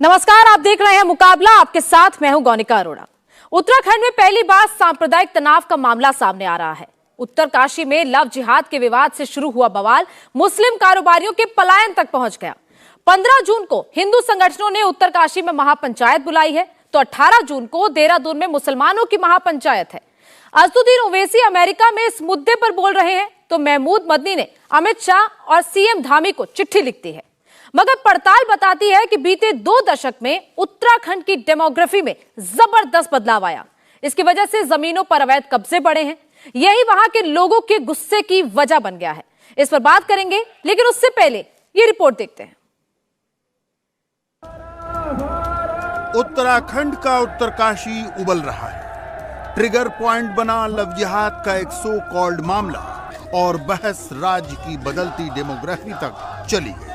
नमस्कार, आप देख रहे हैं मुकाबला। आपके साथ मैं हूं गौनिका अरोड़ा। उत्तराखंड में पहली बार सांप्रदायिक तनाव का मामला सामने आ रहा है। उत्तरकाशी में लव जिहाद के विवाद से शुरू हुआ बवाल मुस्लिम कारोबारियों के पलायन तक पहुंच गया। 15 जून को हिंदू संगठनों ने उत्तरकाशी में महापंचायत बुलाई है, तो 18 जून को देहरादून में मुसलमानों की महापंचायत है। असदुद्दीन ओवैसी अमेरिका में इस मुद्दे पर बोल रहे हैं, तो महमूद मदनी ने अमित शाह और सीएम धामी को चिट्ठी लिखती है। मगर पड़ताल बताती है कि बीते 2 दशक में उत्तराखंड की डेमोग्राफी में जबरदस्त बदलाव आया। इसकी वजह से जमीनों पर अवैध कब्जे बढ़े हैं। यही वहां के लोगों के गुस्से की वजह बन गया है। इस पर बात करेंगे, लेकिन उससे पहले ये रिपोर्ट देखते हैं। उत्तराखंड का उत्तरकाशी उबल रहा है। ट्रिगर पॉइंट बना लव जिहाद का एक सो कॉल्ड मामला और बहस राज्य की बदलती डेमोग्राफी तक चली गई।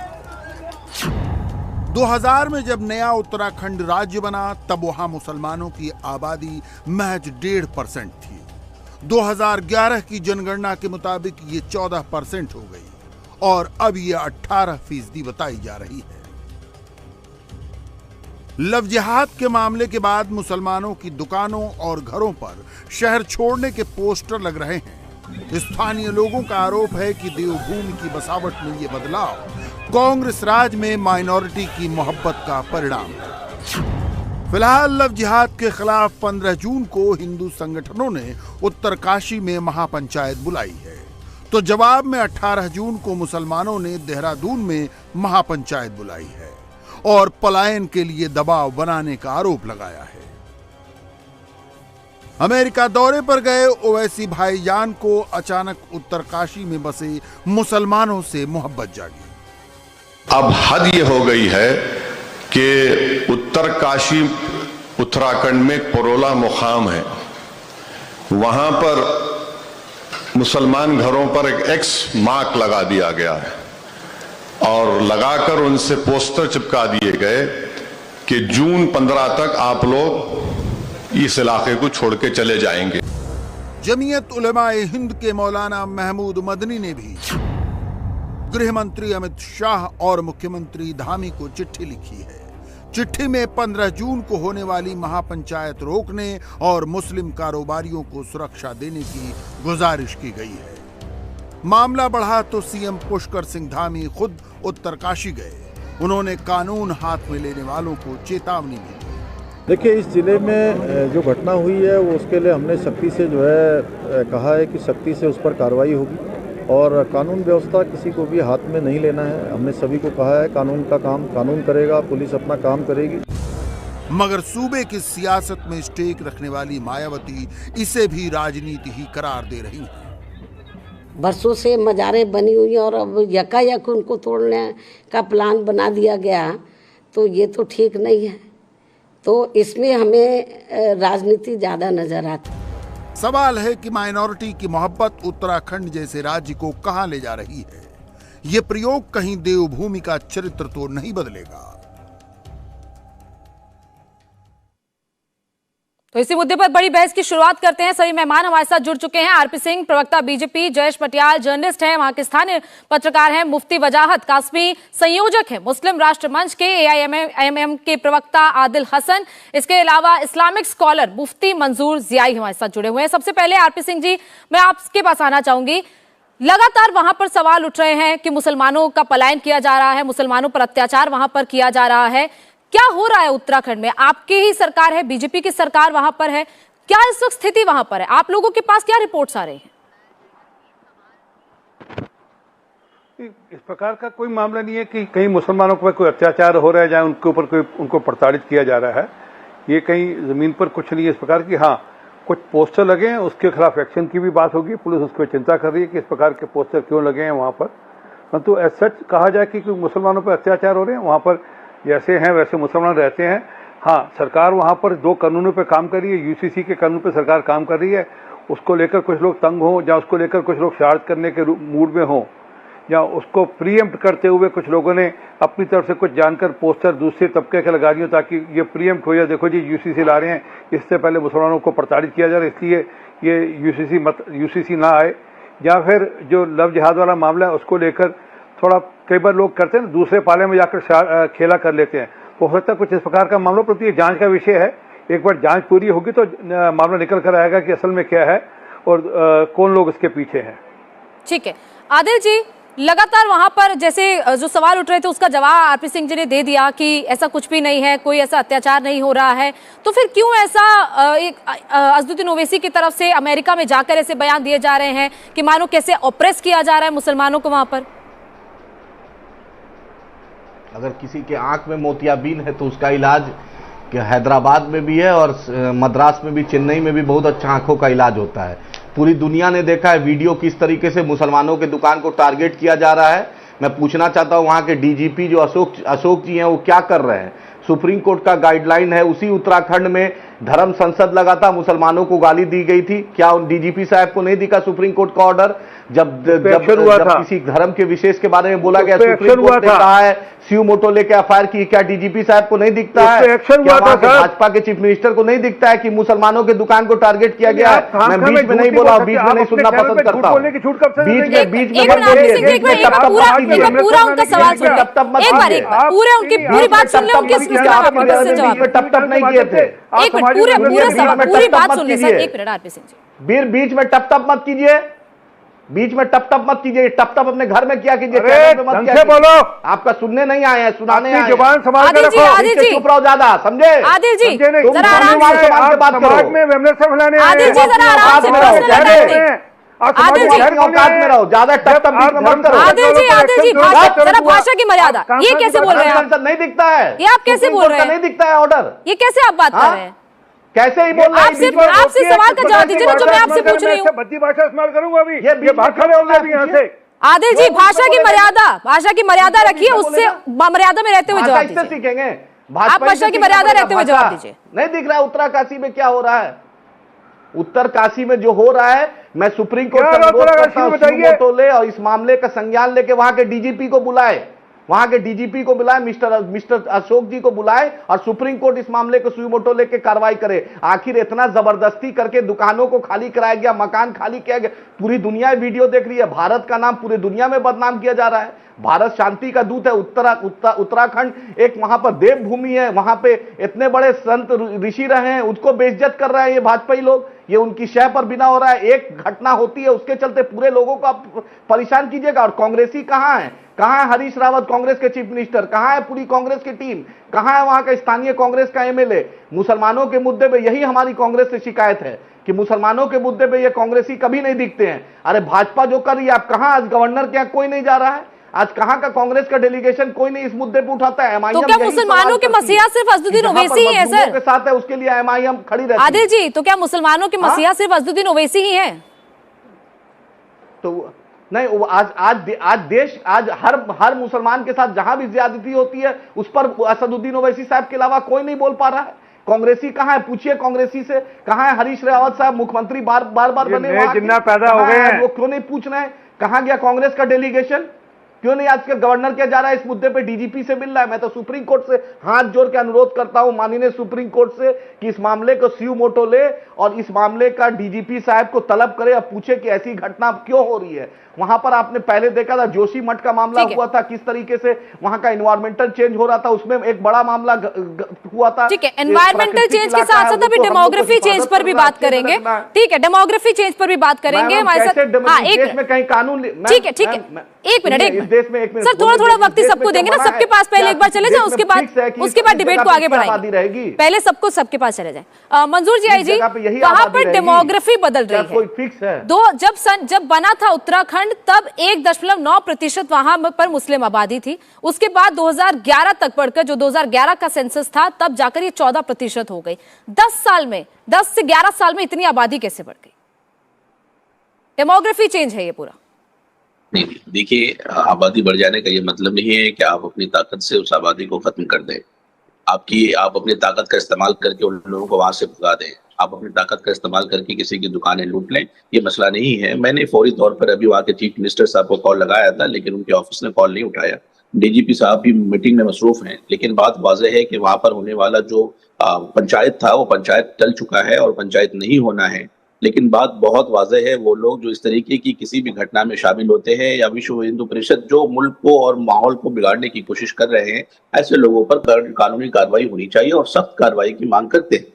2000 में जब नया उत्तराखंड राज्य बना, तब वहां मुसलमानों की आबादी महज 1.5% थी। 2011 की जनगणना के मुताबिक ये 14% हो गई और अब ये 18% बताई जा रही है। लव जिहाद के मामले के बाद मुसलमानों की दुकानों और घरों पर शहर छोड़ने के पोस्टर लग रहे हैं। स्थानीय लोगों का आरोप है कि देवभूमि की बसावट में ये बदलाव कांग्रेस राज में माइनॉरिटी की मोहब्बत का परिणाम है। फिलहाल लव जिहाद के खिलाफ 15 जून को हिंदू संगठनों ने उत्तरकाशी में महापंचायत बुलाई है, तो जवाब में 18 जून को मुसलमानों ने देहरादून में महापंचायत बुलाई है और पलायन के लिए दबाव बनाने का आरोप लगाया है। अमेरिका दौरे पर गए ओवैसी भाईजान को अचानक उत्तरकाशी में बसे मुसलमानों से मोहब्बत जागी। अब हद ये हो गई है कि उत्तरकाशी उत्तराखंड में परोला मुकाम है, वहां पर मुसलमान घरों पर एक एक्स मार्क लगा दिया गया है और लगाकर उनसे पोस्टर चिपका दिए गए कि जून 15 तक आप लोग इस इलाके को छोड़ के चले जाएंगे। जमीयत उलेमाए हिंद के मौलाना महमूद मदनी ने भी गृह मंत्री अमित शाह और मुख्यमंत्री धामी को चिट्ठी लिखी है। चिट्ठी में 15 जून को होने वाली महापंचायत रोकने और मुस्लिम कारोबारियों को सुरक्षा देने की गुजारिश की गई है। मामला बढ़ा तो सीएम पुष्कर सिंह धामी खुद उत्तरकाशी गए। उन्होंने कानून हाथ में लेने वालों को चेतावनी भी दी। देखिए, इस जिले में जो घटना हुई है वो उसके लिए हमने सख्ती से जो है कहा है कि सख्ती से उस पर कार्रवाई होगी और कानून व्यवस्था किसी को भी हाथ में नहीं लेना है। हमने सभी को कहा है कानून का काम कानून करेगा, पुलिस अपना काम करेगी। मगर सूबे की सियासत में स्टेक रखने वाली मायावती इसे भी राजनीति ही करार दे रही है। बरसों से मजारें बनी हुई हैं और अब यकायक उनको तोड़ने का प्लान बना दिया गया, तो ये तो ठीक नहीं है। तो इसमें हमें राजनीति ज़्यादा नजर आती। सवाल है कि माइनॉरिटी की मोहब्बत उत्तराखंड जैसे राज्य को कहां ले जा रही है। ये प्रयोग कहीं देवभूमि का चरित्र तो नहीं बदलेगा। तो इसी मुद्दे पर बड़ी बहस की शुरुआत करते हैं। सभी मेहमान हमारे साथ जुड़ चुके हैं। आरपी सिंह, प्रवक्ता बीजेपी, जयेश पटियाल जर्नलिस्ट हैं, वहां के स्थानीय पत्रकार हैं, मुफ्ती वजाहत कासमी संयोजक हैं, मुस्लिम राष्ट्र मंच के AIMM के प्रवक्ता आदिल हसन, इसके अलावा इस्लामिक स्कॉलर मुफ्ती मंजूर जियाई हमारे साथ जुड़े हुए हैं। सबसे पहले आरपी सिंह जी, मैं आपके पास आना चाहूंगी। लगातार वहां पर सवाल उठ रहे हैं कि मुसलमानों का पलायन किया जा रहा है, मुसलमानों पर अत्याचार वहां पर किया जा रहा है। क्या हो रहा है उत्तराखंड में? आपकी ही सरकार है, बीजेपी की सरकार वहां पर है, क्या इस वक्त स्थिति वहां पर है? आप लोगों के पास क्या रिपोर्ट्स आ रही हैं? इस प्रकार का कोई मामला नहीं है कि कहीं मुसलमानों पर कोई अत्याचार हो रहा है, जहां उनके ऊपर कोई उनको प्रताड़ित किया जा रहा है। ये कहीं जमीन पर कुछ नहीं है इस प्रकार की। हाँ, कुछ पोस्टर लगे हैं, उसके खिलाफ एक्शन की भी बात होगी। पुलिस उस पर चिंता कर रही है कि इस प्रकार के पोस्टर क्यों लगे हैं वहां पर। परंतु एज सच कहा जाए कि मुसलमानों पर अत्याचार हो रहे हैं, वहां पर जैसे हैं वैसे मुसलमान रहते हैं। हाँ, सरकार वहां पर 2 कानूनों पे काम कर रही है। यूसीसी के कानून पे सरकार काम कर रही है। उसको लेकर कुछ लोग तंग हों या उसको लेकर कुछ लोग शरारत करने के मूड में हों या उसको प्रीएम्प्ट करते हुए कुछ लोगों ने अपनी तरफ से कुछ जानकर पोस्टर दूसरे तबके के लगा दिए ताकि ये प्रीएम्प्ट हो जाए, देखो जी यूसीसी ला रहे हैं, इससे पहले मुसलमानों को प्रताड़ित किया जा रहा है, इसलिए ये यूसीसी ना आए। या फिर जो लव जिहाद वाला मामला है उसको लेकर थोड़ा कई बार लोग करते हैं ना, दूसरे पाले में जाकर खेला कर लेते हैं। हो सकता है कुछ इस प्रकार का मामला, परंतु ये जांच का विषय है। एक बार जांच पूरी होगी तो मामला निकल कर आएगा कि असल में क्या है और कौन लोग इसके पीछे हैं। ठीक है आदिल जी, लगातार वहां पर जैसे जो सवाल उठ रहे थे उसका जवाब आरपी सिंह जी ने दे दिया कि ऐसा कुछ भी नहीं है, कोई ऐसा अत्याचार नहीं हो रहा है, तो फिर क्यों ऐसा एक अज़दुद्दीन ओवैसी की तरफ से अमेरिका में जाकर ऐसे बयान दिए जा रहे हैं कि मानो कैसे ऑप्रेस किया जा रहा है मुसलमानों को वहां पर? अगर किसी के आंख में मोतियाबिंद है तो उसका इलाज हैदराबाद में भी है और मद्रास में भी, चेन्नई में भी बहुत अच्छा आंखों का इलाज होता है। पूरी दुनिया ने देखा है वीडियो किस तरीके से मुसलमानों के दुकान को टारगेट किया जा रहा है। मैं पूछना चाहता हूं वहां के डीजीपी जो अशोक जी हैं वो क्या कर रहे हैं? सुप्रीम कोर्ट का गाइडलाइन है, उसी उत्तराखंड में धर्म संसद लगा था, मुसलमानों को गाली दी गई थी। क्या उन डीजीपी साहब को नहीं दिखा सुप्रीम कोर्ट का ऑर्डर? जब किसी धर्म के विशेष के बारे में बोला गया, सुप्रीम कोर्ट ने कहा है स्यू मोटो लेके एफआईआर की, क्या डीजीपी साहब को नहीं दिखता है? क्या वहां के भाजपा के चीफ मिनिस्टर को नहीं दिखता है कि मुसलमानों के दुकान को टारगेट किया गया है? मैं बीच में नहीं बोला, बीच में नहीं सुनना पसंद करता हूं। बीच में पूरा उनका सवाल सुनिए, एक बार पूरे उनकी पूरी बात सुन ले, उनके टप नहीं किए थे। एक मिनट, पूरी बात सुन ले सर, एक मिनट आरपी सिंह जी। बीच में टप मत कीजिए, बीच में टप मत कीजिए। टप अपने घर में किया कीजिए, ढंग से बोलो। आपका सुनने नहीं आए हैं, सुनाने आए हैं। जुबान संभाल के रखो, चुप रहो ज्यादा, समझे? आदिल जी जरा आराम से बात करो। आदिल जी जरा आराम से औकात में रहो, ज्यादा टप मत करो। आदिल जी जरा भाषा की मर्यादा, ये कैसे बोल रहे हैं आप? नहीं दिखता है, ये आप कैसे बोल रहे हैं? नहीं दिखता है ऑर्डर, ये कैसे आप बात कर रहे हैं? कैसे ही बोल रहे हैं? आपसे सवाल का जवाब दीजिए ना, जो मैं आपसे पूछ रही हूँ। बद्दी भाषा इस्तेमाल करूंगा अभी, ये बात खड़े होंगे अभी यहाँ से। आदिल जी भाषा की मर्यादा रखिए, उससे मर्यादा में रहते हुए जवाब दीजिए। सीखेंगे आप भाषा की मर्यादा रहते हुए जवाब दीजिए। नहीं दिख रहा है उत्तरकाशी में क्या हो रहा है? उत्तरकाशी में जो हो रहा है, मैं सुप्रीम कोर्ट का अनुरोध करता हूं और इस मामले का संज्ञान लेके वहां के डीजीपी को बुलाए, वहां के डीजीपी को बुलाए, मिस्टर अशोक जी को बुलाए और सुप्रीम कोर्ट इस मामले को सुई मोटो लेके कार्रवाई करे। आखिर इतना जबरदस्ती करके दुकानों को खाली कराया गया, मकान खाली किया गया, पूरी दुनिया वीडियो देख रही है। भारत का नाम पूरी दुनिया में बदनाम किया जा रहा है। भारत शांति का दूत है। उत्तराखंड एक वहां पर देवभूमि है, वहां पे इतने बड़े संत ऋषि रहे हैं, उसको बेइज्जत कर रहे हैं ये भाजपाई लोग। ये उनकी शय पर बिना हो रहा है। एक घटना होती है उसके चलते पूरे लोगों को आप परेशान कीजिएगा। और कांग्रेसी कहां है? कहां है हरीश रावत, कांग्रेस के चीफ मिनिस्टर? कहां है पूरी कांग्रेस की टीम? कहां है वहां का स्थानीय कांग्रेस का एमएलए? मुसलमानों के मुद्दे पे यही हमारी कांग्रेस से शिकायत है कि मुसलमानों के मुद्दे पे ये कांग्रेसी कभी नहीं दिखते हैं। अरे भाजपा जो कर रही है, आप कहां? आज गवर्नर के यहाँ कोई नहीं जा रहा है, आज कहां का कांग्रेस का डेलीगेशन कोई नहीं इस मुद्दे पे उठाता है। तो क्या मुसलमानों के मसीहा सिर्फ अज़दुद्दीन ओवैसी ही है सर? के साथ है, उसके लिए एमआईएम खड़ी रहती है। आदिल जी, तो क्या मुसलमानों के मसीहा सिर्फ अज़दुद्दीन ओवैसी ही है? तो नहीं, आज देश हर मुसलमान के साथ जहां भी ज्यादती होती है उस पर असदुद्दीन ओवैसी साहब के अलावा कोई नहीं बोल पा रहा है। कांग्रेसी कहां है? पूछिए कांग्रेसी से, कहां है हरीश रावत साहब? मुख्यमंत्री बार बने, जिन्ना पैदा हो गए हैं, वो क्यों नहीं पूछ रहे हैं? कहां गया कांग्रेस का डेलीगेशन? क्यों नहीं आजकल गवर्नर क्या जा रहा है इस मुद्दे पे? डीजीपी से मिल रहा है। मैं तो सुप्रीम कोर्ट से हाथ जोड़ के अनुरोध करता हूं माननीय सुप्रीम कोर्ट से कि इस मामले को स्यू मोटो ले और इस मामले का डीजीपी साहब को तलब करे और पूछे कि ऐसी घटना क्यों हो रही है। वहां पर आपने पहले देखा था जोशी मठ का मामला हुआ था, किस तरीके से वहां का एनवायरमेंटल चेंज हो रहा था, उसमें एक बड़ा मामला हुआ था। ठीक है, एनवायरमेंटल चेंज के साथ साथ अभी डेमोग्राफी चेंज पर भी बात करेंगे। ठीक है, डेमोग्राफी चेंज पर भी बात करेंगे हमारे साथ। देश में कहीं कानून, ठीक है एक मिनट सर, थोड़ा वक्त ही सबको देंगे ना, सबके पास पहले एक बार चले जाए, उसके बाद डिबेट को आगे बढ़ाएंगे। पहले सबके पास चले जाए। मंजूर जी आई जी, वहां पर डेमोग्राफी बदल रही है। जब बना था उत्तराखंड तब 1.9% वहां पर मुस्लिम आबादी थी। उसके बाद 2011 तक बढ़कर, जो 2011 का सेंसस था, तब जाकर ये 14% हो गई। 10 से 11 साल में इतनी आबादी कैसे बढ़ गई? डेमोग्राफी चेंज है ये पूरा। नहीं, देखिए, आबादी बढ़ जाने का ये मतलब नहीं है कि आप अपनी ताकत से उस आबादी को खत्म कर दें। आप अपनी ताकत का इस्तेमाल करके उन लोगों को वहां से भगा दें। आप अपनी ताकत का इस्तेमाल करके किसी की दुकानें लूट लें, ये मसला नहीं है। मैंने फौरी तौर पर अभी वहाँ के चीफ मिनिस्टर साहब को कॉल लगाया था, लेकिन उनके ऑफिस ने कॉल नहीं उठाया। डीजीपी साहब भी मीटिंग में मसरूफ हैं, लेकिन बात वाज़ेह है कि वहां पर होने वाला जो पंचायत था वो पंचायत टल चुका है और पंचायत नहीं होना है। लेकिन बात बहुत वाज़ेह है, वो लोग जो इस तरीके की किसी भी घटना में शामिल होते हैं या विश्व हिंदू परिषद जो मुल्क को और माहौल को बिगाड़ने की कोशिश कर रहे हैं, ऐसे लोगों पर कानूनी कार्रवाई होनी चाहिए और सख्त कार्रवाई की मांग करते हैं।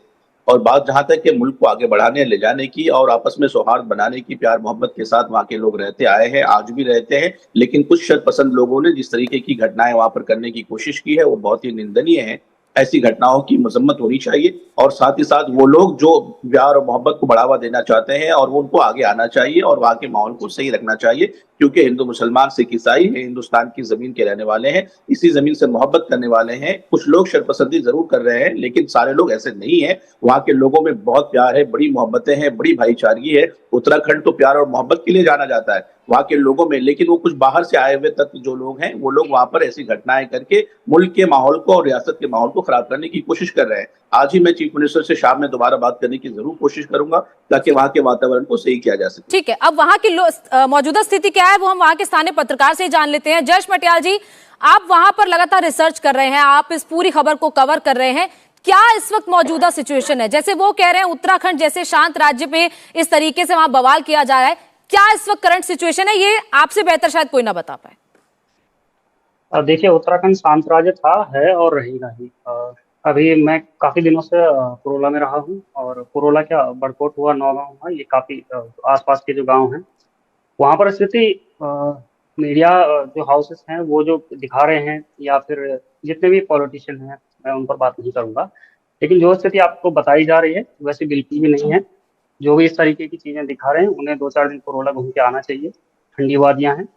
और बात जहां तक कि मुल्क को आगे बढ़ाने ले जाने की और आपस में सौहार्द बनाने की, प्यार मोहब्बत के साथ वहां के लोग रहते आए हैं, आज भी रहते हैं, लेकिन कुछ शरपसंद लोगों ने जिस तरीके की घटनाएं वहां पर करने की कोशिश की है वो बहुत ही निंदनीय है। ऐसी घटनाओं की मजम्मत होनी चाहिए और साथ ही साथ वो लोग जो प्यार और मोहब्बत को बढ़ावा देना चाहते हैं और वो उनको आगे आना चाहिए और वहां के माहौल को सही रखना चाहिए, क्योंकि हिंदू मुसलमान सिख ईसाई हिंदुस्तान की जमीन के रहने वाले हैं, इसी जमीन से मोहब्बत करने वाले हैं। कुछ लोग शरपसंदी जरूर कर रहे हैं लेकिन सारे लोग ऐसे नहीं है। वहां के लोगों में बहुत प्यार है, बड़ी मोहब्बतें हैं, बड़ी भाईचारगी है। उत्तराखंड तो प्यार और मोहब्बत के लिए जाना जाता है वहां के लोगों में, लेकिन वो कुछ बाहर से आए हुए तत्व जो लोग हैं वो लोग वहां पर ऐसी घटनाएं करके मुल्क के माहौल को और रियासत के माहौल को खराब करने की कोशिश कर रहे हैं। आज ही मैं चीफ मिनिस्टर से शाम में दोबारा बात करने की जरूर कोशिश करूंगा ताकि वहां के वातावरण को सही किया जा सके। ठीक है, अब वहां की मौजूदा स्थिति क्या है वो हम वहां के स्थानीय पत्रकार से जान लेते हैं। जयेश मटियाल जी, आप वहां पर लगातार रिसर्च कर रहे हैं, आप इस पूरी खबर को कवर कर रहे हैं, क्या इस वक्त मौजूदा सिचुएशन है? जैसे वो कह रहे हैं उत्तराखंड जैसे शांत राज्य में इस तरीके से वहां बवाल किया जा रहा है, क्या इस वक्त करंट सिचुएशन है? ये आपसे बेहतर शायद कोई ना बता पाए। देखिए, उत्तराखंड शांत राज्य था, है और रहेगा ही। अभी मैं काफी दिनों से पुरोला में रहा हूँ और पुरोला क्या बड़कोट हुआ, नौगांव हुआ, ये काफी आसपास के जो गांव हैं वहां पर स्थिति मीडिया जो हाउसेस हैं वो जो दिखा रहे हैं या फिर जितने भी पॉलिटिशियन हैं मैं उन पर बात नहीं करूंगा, लेकिन जो स्थिति आपको बताई जा रही है वैसे बिल्कुल भी नहीं है। जो भी इस तरीके की चीजें दिखा रहे हैं उन्हें 2-4 दिन पुरोला घूम के आना चाहिए। ठंडी वादियां हैं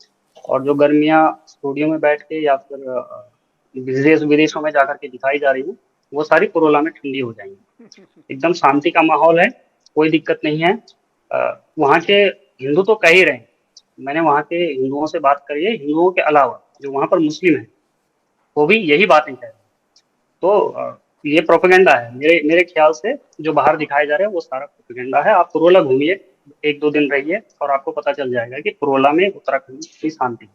और जो गर्मियां स्टूडियो में बैठ के या फिर विदेशों में जाकर के दिखाई जा रही है वो सारी पुरोला में ठंडी हो जाएंगी। एकदम शांति का माहौल है, कोई दिक्कत नहीं है। वहाँ के हिंदू तो कह ही रहे हैं, मैंने वहाँ के हिंदुओं से बात करी है, हिंदुओं के अलावा जो वहाँ पर मुस्लिम हैं वो भी यही बातें कह रहे हैं। तो ये प्रोपेगेंडा है मेरे ख्याल से, जो बाहर दिखाए जा रहे हैं वो सारा प्रोपेगेंडा है। आप पुरोला घूमिए, 1-2 दिन रहिए और आपको पता चल जाएगा कि पुरोला में उत्तराखंड की शांति।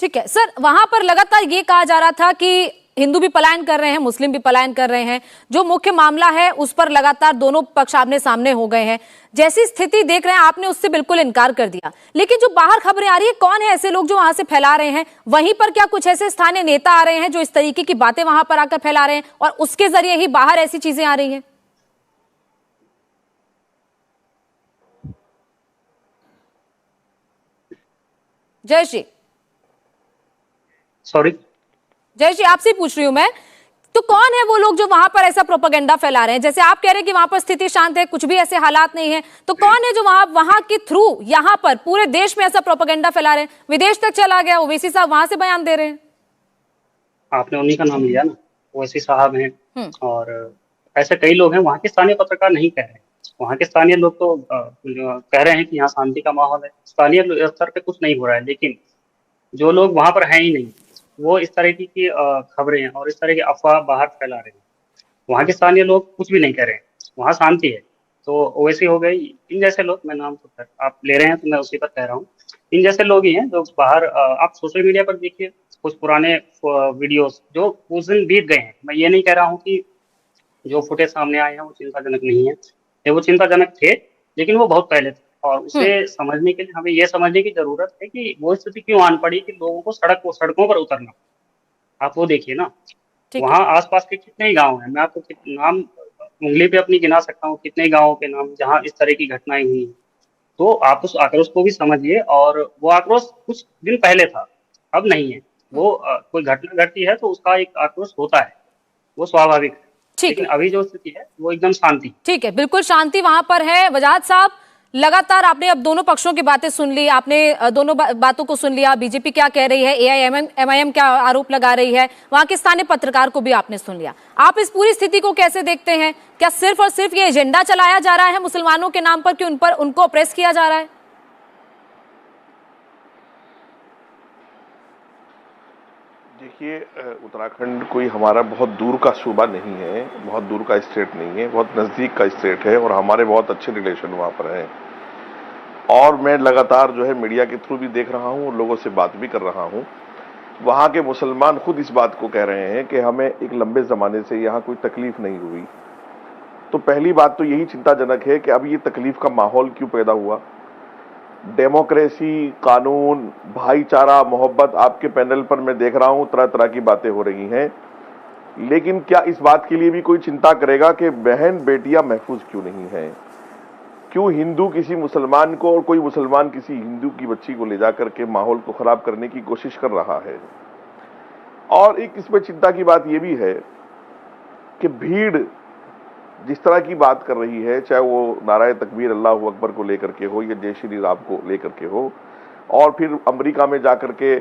ठीक है सर, वहां पर लगातार ये कहा जा रहा था कि हिंदू भी पलायन कर रहे हैं, मुस्लिम भी पलायन कर रहे हैं, जो मुख्य मामला है उस पर लगातार दोनों पक्ष आमने सामने हो गए हैं। जैसी स्थिति देख रहे हैं आपने उससे बिल्कुल इनकार कर दिया, लेकिन जो बाहर खबरें आ रही है, कौन है ऐसे लोग जो वहां से फैला रहे हैं? वहीं पर क्या कुछ ऐसे स्थानीय नेता आ रहे हैं जो इस तरीके की बातें वहां पर आकर फैला रहे हैं और उसके जरिए ही बाहर ऐसी चीजें आ रही हैं? जयेश जी, सॉरी जयेश जी आपसे पूछ रही हूं मैं, तो कौन है वो लोग जो वहां पर ऐसा प्रोपेगेंडा फैला रहे हैं? जैसे आप कह रहे हैं कि वहां पर स्थिति शांत है, कुछ भी ऐसे हालात नहीं है, तो कौन है जो वहां के थ्रू यहां पर पूरे देश में ऐसा प्रोपेगेंडा फैला रहे हैं? विदेश तक चला गया, ओवैसी साहब वहां से बयान दे रहे हैं। आपने उन्हीं का नाम लिया ना, ओवैसी साहब हैं और ऐसे कई लोग हैं। वहाँ के स्थानीय पत्रकार नहीं कह रहे हैं, वहाँ के स्थानीय लोग तो कह रहे हैं कि यहाँ शांति का माहौल है, स्थानीय स्तर पे कुछ नहीं हो रहा है। लेकिन जो लोग वहां पर हैं ही नहीं वो इस तरह की खबरें और इस तरह की अफवाह बाहर फैला रहे हैं। वहाँ के स्थानीय लोग कुछ भी नहीं कह रहे हैं, वहाँ शांति है। तो ओवैसी हो गई, इन जैसे लोग, मैं नाम तो आप ले रहे हैं तो मैं उसी पर कह रहा हूँ, इन जैसे लोग ही हैं जो बाहर, आप सोशल मीडिया पर देखिए कुछ पुराने वीडियोस जो उस दिन बीत गए हैं। मैं ये नहीं कह रहा हूँ कि जो फुटेज सामने आए हैं वो चिंताजनक नहीं है, वो चिंताजनक थे, लेकिन वो बहुत पहले थे और उसे समझने के लिए हमें ये समझने की जरूरत है कि वो स्थिति क्यों आन पड़ी कि लोगों को सड़कों पर उतरना। आप वो देखिए ना, वहाँ आसपास के कितने ही गांव हैं, मैं आपको नाम उंगली पे अपनी गिना सकता हूँ कितने गांवों के नाम जहाँ इस तरह की घटनाएं हुई। तो आप उस आक्रोश को भी समझिए, और वो आक्रोश कुछ दिन पहले था, अब नहीं है। वो कोई घटना घटती है तो उसका एक आक्रोश होता है, वो स्वाभाविक है, लेकिन अभी जो स्थिति है वो एकदम शांति। ठीक है, बिल्कुल शांति वहां पर है। वजाहत साहब, लगातार आपने अब दोनों पक्षों की बातें सुन ली, आपने दोनों बातों को सुन लिया, बीजेपी क्या कह रही है, एआईएमआईएम क्या आरोप लगा रही है, वहां के स्थानीय पत्रकार को भी आपने सुन लिया। आप इस पूरी स्थिति को कैसे देखते हैं? क्या सिर्फ और सिर्फ ये एजेंडा चलाया जा रहा है मुसलमानों के नाम पर कि उनको ऑप्रेस किया जा रहा है? देखिए, उत्तराखंड कोई हमारा बहुत दूर का सूबा नहीं है, बहुत दूर का स्टेट नहीं है, बहुत नज़दीक का स्टेट है और हमारे बहुत अच्छे रिलेशन वहाँ पर हैं। और मैं लगातार जो है मीडिया के थ्रू भी देख रहा हूँ और लोगों से बात भी कर रहा हूँ। वहाँ के मुसलमान खुद इस बात को कह रहे हैं कि हमें एक लंबे ज़माने से यहाँ कोई तकलीफ नहीं हुई, तो पहली बात तो यही चिंताजनक है कि अब ये तकलीफ का माहौल क्यों पैदा हुआ। डेमोक्रेसी, कानून, भाईचारा, मोहब्बत, आपके पैनल पर मैं देख रहा हूं तरह तरह की बातें हो रही हैं, लेकिन क्या इस बात के लिए भी कोई चिंता करेगा कि बहन बेटियां महफूज क्यों नहीं हैं? क्यों हिंदू किसी मुसलमान को और कोई मुसलमान किसी हिंदू की बच्ची को ले जाकर के माहौल को खराब करने की कोशिश कर रहा है? और एक इसमें चिंता की बात यह भी है कि भीड़ जिस तरह की बात कर रही है, चाहे वो नाराए तकबीर अल्लाहू अकबर को लेकर के हो या जय श्री राम को लेकर के हो, और फिर अमेरिका में जाकर के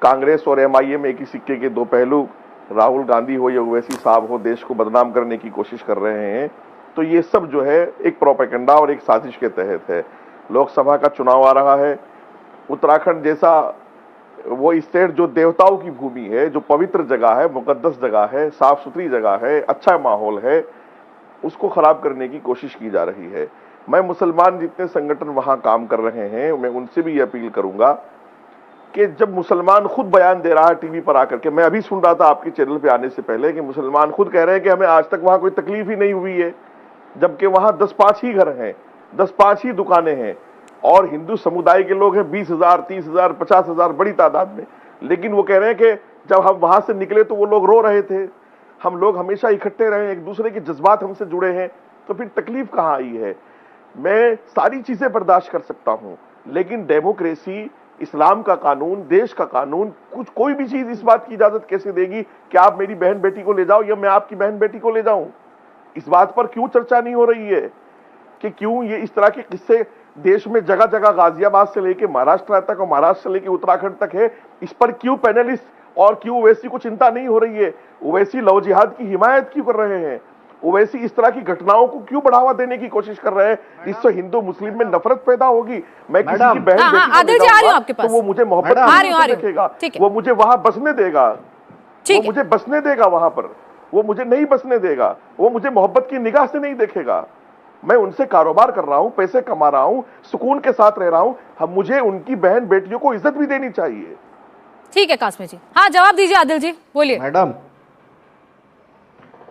कांग्रेस और एमआईएम एक ही सिक्के के दो पहलू, राहुल गांधी हो या ओवैसी साहब हो, देश को बदनाम करने की कोशिश कर रहे हैं। तो ये सब जो है एक प्रोपेगेंडा और एक साजिश के तहत है। लोकसभा का चुनाव आ रहा है, उत्तराखंड जैसा वो स्टेट जो देवताओं की भूमि है, जो पवित्र जगह है, मुकद्दस जगह है, साफ सुथरी जगह है, अच्छा माहौल है, उसको खराब करने की कोशिश की जा रही है। मैं मुसलमान जितने संगठन वहां काम कर रहे हैं, मैं उनसे भी अपील करूंगा कि जब मुसलमान खुद बयान दे रहा है टीवी पर आकर के, मैं अभी सुन रहा था आपके चैनल पे आने से पहले कि मुसलमान खुद कह रहे हैं कि हमें आज तक वहां कोई तकलीफ ही नहीं हुई है, जबकि वहां 10-5 ही घर हैं, 10-5 ही दुकानें हैं, और हिंदू समुदाय के लोग हैं 20,000, 30,000, 50,000 बड़ी तादाद में। लेकिन वो कह रहे हैं कि जब हम वहां से निकले तो वो लोग रो रहे थे, हम लोग हमेशा इकट्ठे रहे, एक दूसरे के जज्बात हमसे जुड़े हैं, तो फिर तकलीफ कहां आई है? मैं सारी चीजें बर्दाश्त कर सकता हूं, लेकिन डेमोक्रेसी, इस्लाम का कानून, देश का कानून, कुछ कोई भी चीज इस बात की इजाजत कैसे देगी कि आप मेरी बहन बेटी को ले जाओ या मैं आपकी बहन बेटी को ले जाऊं? इस बात पर क्यों चर्चा नहीं हो रही है कि क्यों ये इस तरह के किस्से देश में जगह जगह, गाजियाबाद से लेके महाराष्ट्र तक और महाराष्ट्र से लेके उत्तराखंड तक है? इस पर क्यों पैनलिस्ट और क्यों ओवैसी को चिंता नहीं हो रही है? ओवैसी लव जिहाद की हिमायत क्यों कर रहे हैं? ओवैसी इस तरह की घटनाओं को क्यों बढ़ावा देने की कोशिश कर रहे हैं जिससे हिंदू मुस्लिम में नफरत पैदा होगी? मैं किसी की बहन बेटी को ले जाऊंगा तो वो मुझे मोहब्बत से देखेगा, वो मुझे वहां बसने देगा, वो मुझे बसने देगा वहां पर, वो मुझे नहीं बसने देगा, वो मुझे मोहब्बत की निगाह से नहीं देखेगा। मैं उनसे कारोबार कर रहा हूं, पैसे कमा रहा हूं, सुकून के साथ रह रहा हूं, हम मुझे उनकी बहन बेटियों को इज्जत भी देनी चाहिए। ठीक है कासमी जी, हाँ जवाब दीजिए आदिल जी, बोलिए।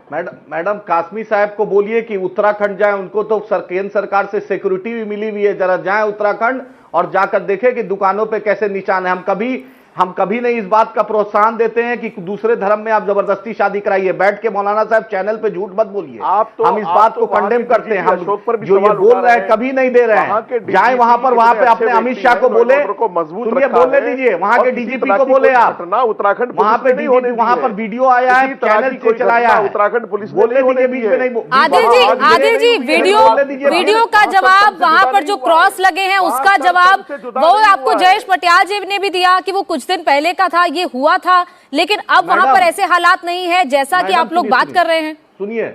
मैडम कासमी साहब को बोलिए कि उत्तराखंड जाए, उनको तो केंद्र सरकार से सिक्योरिटी भी मिली हुई है, जरा जाए उत्तराखंड और जाकर देखें कि दुकानों पे कैसे निशान है। हम कभी नहीं इस बात का प्रोत्साहन देते हैं कि दूसरे धर्म में आप जबरदस्ती शादी कराइए। बैठ के मौलाना साहब चैनल पे झूठ मत बोलिए, हम इस बात को कंडेम करते हैं। हम जो ये बोल रहे हैं कभी नहीं दे रहे हैं। जाए वहां पे अपने अमित शाह को बोले, सुनिए बोलने दीजिए, वहां के डीजीपी को बोले आप, उत्तराखंड वहां पे डीजीपी, वहां पर वीडियो आया है, चैनल से चलाया है, उत्तराखंड पुलिस बोलने दीजिए, बीच में नहीं। आदिल जी वीडियो का जवाब, वहां पर जो क्रॉस लगे हैं उसका जवाब वो आपको जयेश पटियाल जी ने भी दिया कि वो कुछ दिन पहले का था, ये हुआ था, लेकिन अब वहां पर ऐसे हालात नहीं है जैसा कि आप लोग बात कर रहे हैं। सुनिए,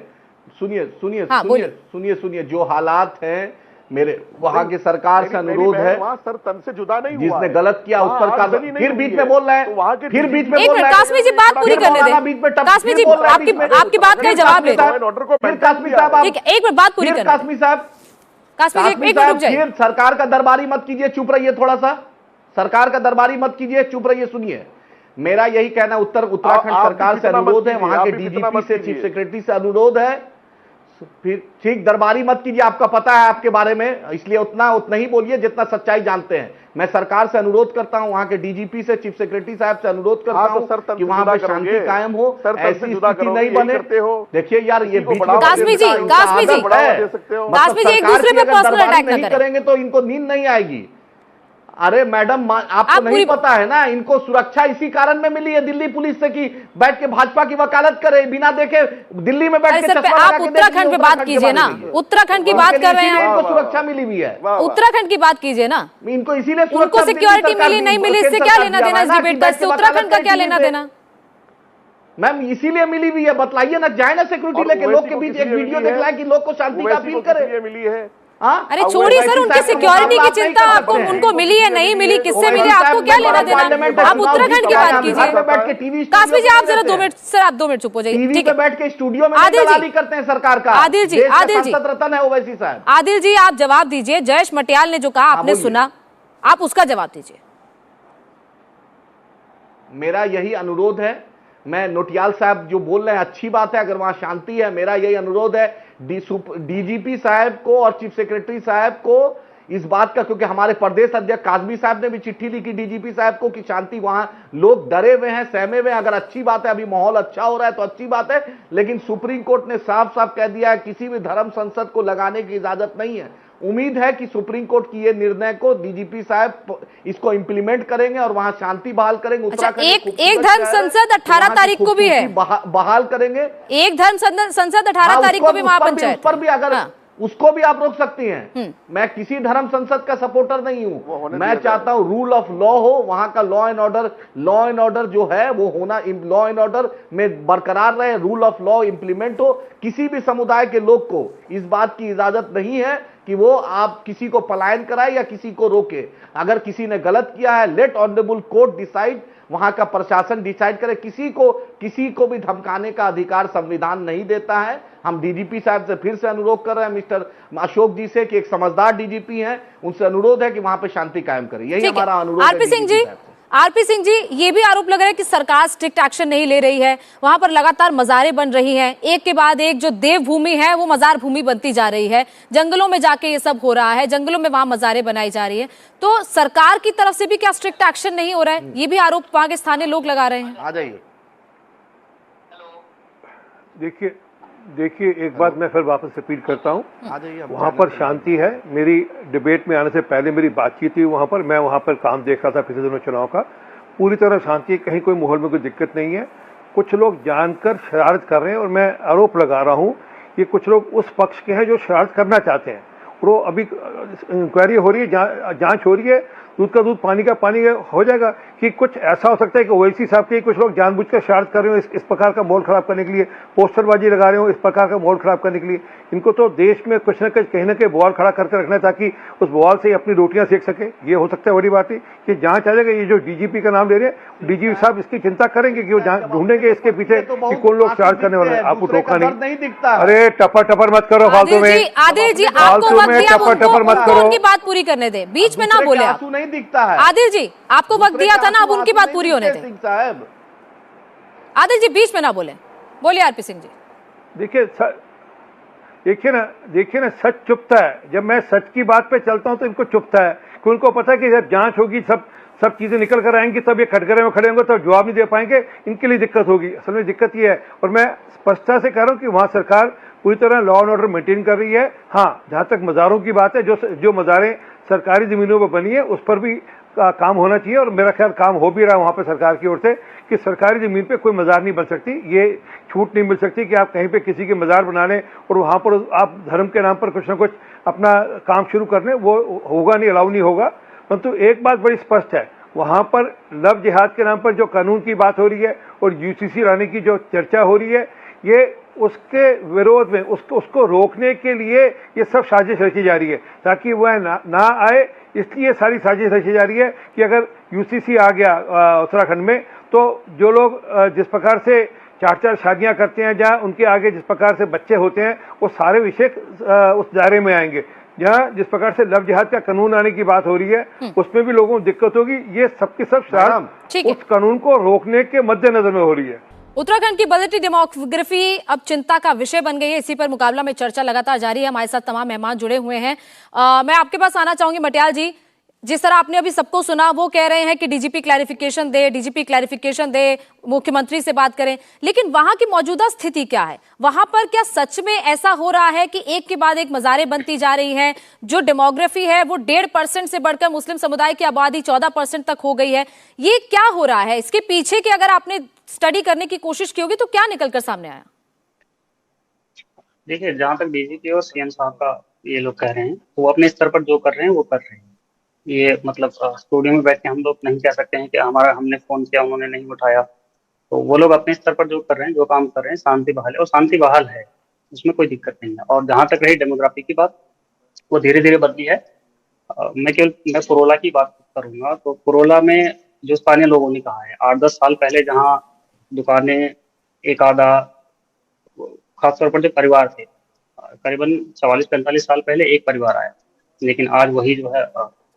जो हालात हैं मेरे वहां की सरकार से अनुरोध है, सर तन से जुदा नहीं हुआ, जिसने गलत किया उस पर फिर बीच में बोल रहे हैं, फिर बीच में बोल रहे हैं। कासमी जी बात पूरी करने दें, कासमी जी आपकी बात का जवाब ले रहे फिर कासमी साहब एक मिनट बात पूरी करें। कासमी साहब सरकार का दरबारी मत कीजिए, चुप रहिए, थोड़ा सा सरकार का दरबारी मत कीजिए, चुप रहिए, सुनिए। मेरा यही कहना उत्तराखंड सरकार से अनुरोध है, वहां के डीजीपी से, चीफ सेक्रेटरी से अनुरोध है, फिर ठीक दरबारी मत कीजिए, आपका पता है आपके बारे में, इसलिए उतना ही बोलिए जितना सच्चाई जानते हैं। मैं सरकार से अनुरोध करता हूं, वहां के डीजीपी से, चीफ सेक्रेटरी साहब से अनुरोध करता हूं कि वहां पर शांति कायम हो, ऐसी स्थिति नहीं बने। देखिए यार, ये कासमी जी एक दूसरे पे पर्सनल अटैक नहीं करेंगे तो इनको नींद नहीं आएगी। अरे मैडम, आपको नहीं पता है ना, इनको सुरक्षा इसी कारण में मिली है दिल्ली पुलिस से कि बैठ के भाजपा की वकालत करे, बिना देखे दिल्ली में बैठ के। आप उत्तराखंड पे बात कीजिए ना, उत्तराखंड की बात कर रहे हैं, इनको सुरक्षा मिली हुई है, उत्तराखंड की बात कीजिए ना। इनको इसीलिए उनको सिक्योरिटी मिली नहीं मिली इससे क्या लेना देना, इस डिबेट का इससे उत्तराखंड का क्या लेना देना? मैम इसीलिए मिली हुई है, बताइए ना, जाए ना सिक्योरिटी लेके, लोग के बीच एक वीडियो दिखलाए कि लोग को शांति का अपील करे। मिली है। अरे छोड़िए सर, उनकी सिक्योरिटी की चिंता आपको, उनको मिली है नहीं मिली, किससे मिली, आपको क्या लेना देना? आप उत्तराखंड की बात कीजिए। कासमी जी आप जरा 2 मिनट, सर आप 2 मिनट चुप हो जाइए, ठीक है? बैठ के स्टूडियो में दलाली करते हैं सरकार का। आदिल जी रतन है ओवैसी साहब। आदिल जी आप जवाब दीजिए, जयेश मटियाल ने जो कहा आपने सुना, आप उसका जवाब दीजिए। मेरा यही अनुरोध है, मैं नोटियाल साहब जो बोल रहे हैं अच्छी बात है, अगर वहां शांति है, मेरा यही अनुरोध है डीजीपी साहब को और चीफ सेक्रेटरी साहब को इस बात का, क्योंकि हमारे प्रदेश अध्यक्ष काजमी साहब ने भी चिट्ठी लिखी डीजीपी साहब को कि शांति, वहां लोग डरे हुए हैं, सहमे हुए हैं। अगर अच्छी बात है, अभी माहौल अच्छा हो रहा है तो अच्छी बात है, लेकिन सुप्रीम कोर्ट ने साफ साफ कह दिया है किसी भी धर्म संसद को लगाने की इजाजत नहीं है। उम्मीद है कि सुप्रीम कोर्ट की ये निर्णय को डीजीपी साहब इसको इंप्लीमेंट करेंगे और वहां शांति बहाल करेंगे। उत्तराखंड एक धर्म संसद 18 तारीख को भी है, बहाल करेंगे। एक धर्म संसद 18 तारीख को भी महापंचायत, पर भी अगर उसको भी आप रोक सकती हैं। मैं किसी धर्म संसद का सपोर्टर नहीं हूं, मैं चाहता हूं रूल ऑफ लॉ हो, वहां का लॉ एंड ऑर्डर जो है वो होना, लॉ एंड ऑर्डर में बरकरार रहे, रूल ऑफ लॉ इंप्लीमेंट हो। किसी भी समुदाय के लोग को इस बात की इजाजत नहीं है कि वो आप किसी को पलायन कराए या किसी को रोके। अगर किसी ने गलत किया है, लेट ऑनरेबल कोर्ट डिसाइड, वहां का प्रशासन डिसाइड करे। किसी को भी धमकाने का अधिकार संविधान नहीं देता है। हम डीजीपी साहब से फिर से अनुरोध कर रहे हैं, मिस्टर अशोक जी से, कि एक समझदार डीजीपी हैं, उनसे अनुरोध है कि वहां पे शांति कायम करें। यही हमारा अनुरोध है। आरपी सिंह जी, ये भी आरोप लग रहा है कि सरकार स्ट्रिक्ट एक्शन नहीं ले रही है, वहां पर लगातार मजारें बन रही हैं, एक के बाद एक जो देवभूमि है वो मजार भूमि बनती जा रही है, जंगलों में जाके ये सब हो रहा है, जंगलों में वहां मजारें बनाई जा रही है। तो सरकार की तरफ से भी क्या स्ट्रिक्ट एक्शन नहीं हो रहा है? ये भी आरोप वहां के स्थानीय लोग लगा रहे हैं। आ जाइए। देखिए एक बात मैं फिर वापस रिपीट करता हूँ, वहाँ पर शांति है। मेरी डिबेट में आने से पहले मेरी बातचीत हुई वहाँ पर, मैं वहाँ पर काम देख रहा था पिछले दिनों चुनाव का, पूरी तरह शांति, कहीं कोई माहौल में कोई दिक्कत नहीं है। कुछ लोग जानकर शरारत कर रहे हैं और मैं आरोप लगा रहा हूँ कि कुछ लोग उस पक्ष के हैं जो शरारत करना चाहते हैं। वो अभी इंक्वायरी हो रही है, जांच हो रही है, दूध का दूध पानी का पानी हो जाएगा कि कुछ ऐसा हो सकता है कि ओवैसी साहब के कुछ लोग जानबूझकर शरारत कर रहे हो इस प्रकार का माहौल खराब करने के लिए, पोस्टरबाजी लगा रहे हो इस प्रकार का माहौल खराब करने के लिए। इनको तो देश में कुछ न कुछ कहीं ना कहीं बवाल खड़ा करके रखना है ताकि उस बवाल से ही अपनी रोटियां सेक सके। ये हो सकता है बड़ी बात है कि जांच आ जाएगा। ये जो डीजीपी का नाम ले रहे हैं, डीजीपी साहब इसकी चिंता करेंगे कि वो ढूंढेंगे इसके पीछे कि कौन लोग शरारत करने वाले हैं। आपको टोका नहीं दिखता। अरे टपर मत करो फालतू में, आदिल जी आपको वक्त दिया, उनकी बात पूरी करने दे, बीच में ना बोले आप। नहीं दिखता है आदिल जी, आपको वक्त दिया था ना, अब उनकी बात पूरी होने दें। आदिल जी बीच में ना बोले, बोलिए आरपी सिंह जी। देखिए ना सच चुपता है। जब मैं सच की बात पे चलता हूं तो इनको चुपता है, कि उनको पता है कि जब जांच होगी सब चीजें निकल कर आएंगी, तब ये कटघरे में खड़े होंगे, तब जवाब नहीं दे पाएंगे, इनके लिए दिक्कत होगी। असल में दिक्कत ये है, और मैं स्पष्टता से कह रहा हूं कि वहां सरकार पूरी तरह लॉ एंड ऑर्डर मेंटेन कर रही है। हाँ, जहां तक मज़ारों की बात है, जो मज़ारें सरकारी जमीनों पर बनी है उस पर भी काम होना चाहिए, और मेरा ख्याल काम हो भी रहा है वहां पर सरकार की ओर से, कि सरकारी जमीन पे कोई मज़ार नहीं बन सकती। ये छूट नहीं मिल सकती कि आप कहीं पे किसी के मज़ार बना लें और वहां पर आप धर्म के नाम पर कुछ ना कुछ अपना काम शुरू कर लें, वो होगा नहीं, अलाउ नहीं होगा। परंतु एक बात बड़ी स्पष्ट है, वहां पर लव जिहाद के नाम पर जो कानून की बात हो रही है और यूसीसी लाने की जो चर्चा हो रही है, ये उसके विरोध में, उसको रोकने के लिए ये सब साजिश रची जा रही है ताकि वह ना आए। इसलिए सारी साजिश रची जा रही है कि अगर यूसीसी आ गया उत्तराखंड में, तो जो लोग जिस प्रकार से 4-4 शादियां करते हैं, जहां उनके आगे जिस प्रकार से बच्चे होते हैं, वो सारे विषय उस दायरे में आएंगे। जहां जिस प्रकार से लव जिहाद का कानून आने की बात हो रही है, उसमें भी लोगों को दिक्कत होगी। ये सबकी सब शरारत उस कानून को रोकने के मद्देनजर में हो रही है। उत्तराखंड की बदलती डेमोग्राफी अब चिंता का विषय बन गई है। इसी पर मुकाबला में चर्चा लगातार जारी है। हमारे साथ तमाम मेहमान जुड़े हुए हैं। मैं आपके पास आना चाहूंगी मटियाल जी। जिस तरह आपने अभी सबको सुना, वो कह रहे हैं कि डीजीपी क्लैरिफिकेशन दे, मुख्यमंत्री से बात करें, लेकिन वहां की मौजूदा स्थिति क्या है? वहां पर क्या सच में ऐसा हो रहा है कि एक के बाद एक मज़ारें बनती जा रही हैं? जो डेमोग्राफी है वो 1.5% से बढ़कर मुस्लिम समुदाय की आबादी 14% तक हो गई है। ये क्या हो रहा है? इसके पीछे की अगर आपने स्टडी करने की कोशिश की होगी तो क्या निकलकर सामने आया? देखिए, जहां तक डीजीपी और सीएम साहब का ये लोग कह रहे हैं, वो अपने स्तर पर जो कर रहे हैं वो कर रहे हैं। ये मतलब स्टूडियो में बैठ के हम लोग नहीं कह सकते हैं कि हमने फोन किया उन्होंने नहीं उठाया। तो वो लोग अपने स्तर पर जो कर रहे हैं, जो काम कर रहे हैं, शांति बहाल है और शांति बहाल है, उसमें कोई दिक्कत नहीं है। और जहां तक रही डेमोग्राफी की बात, वो धीरे धीरे बदली है। मैं पुरोला की बात करूंगा तो पुरोला में जो स्थानीय लोगों ने कहा है, 8-10 साल पहले जहाँ दुकानें एक आधा, खासतौर पर जो परिवार थे, करीबन 44-45 साल पहले एक परिवार आया, लेकिन आज वही जो है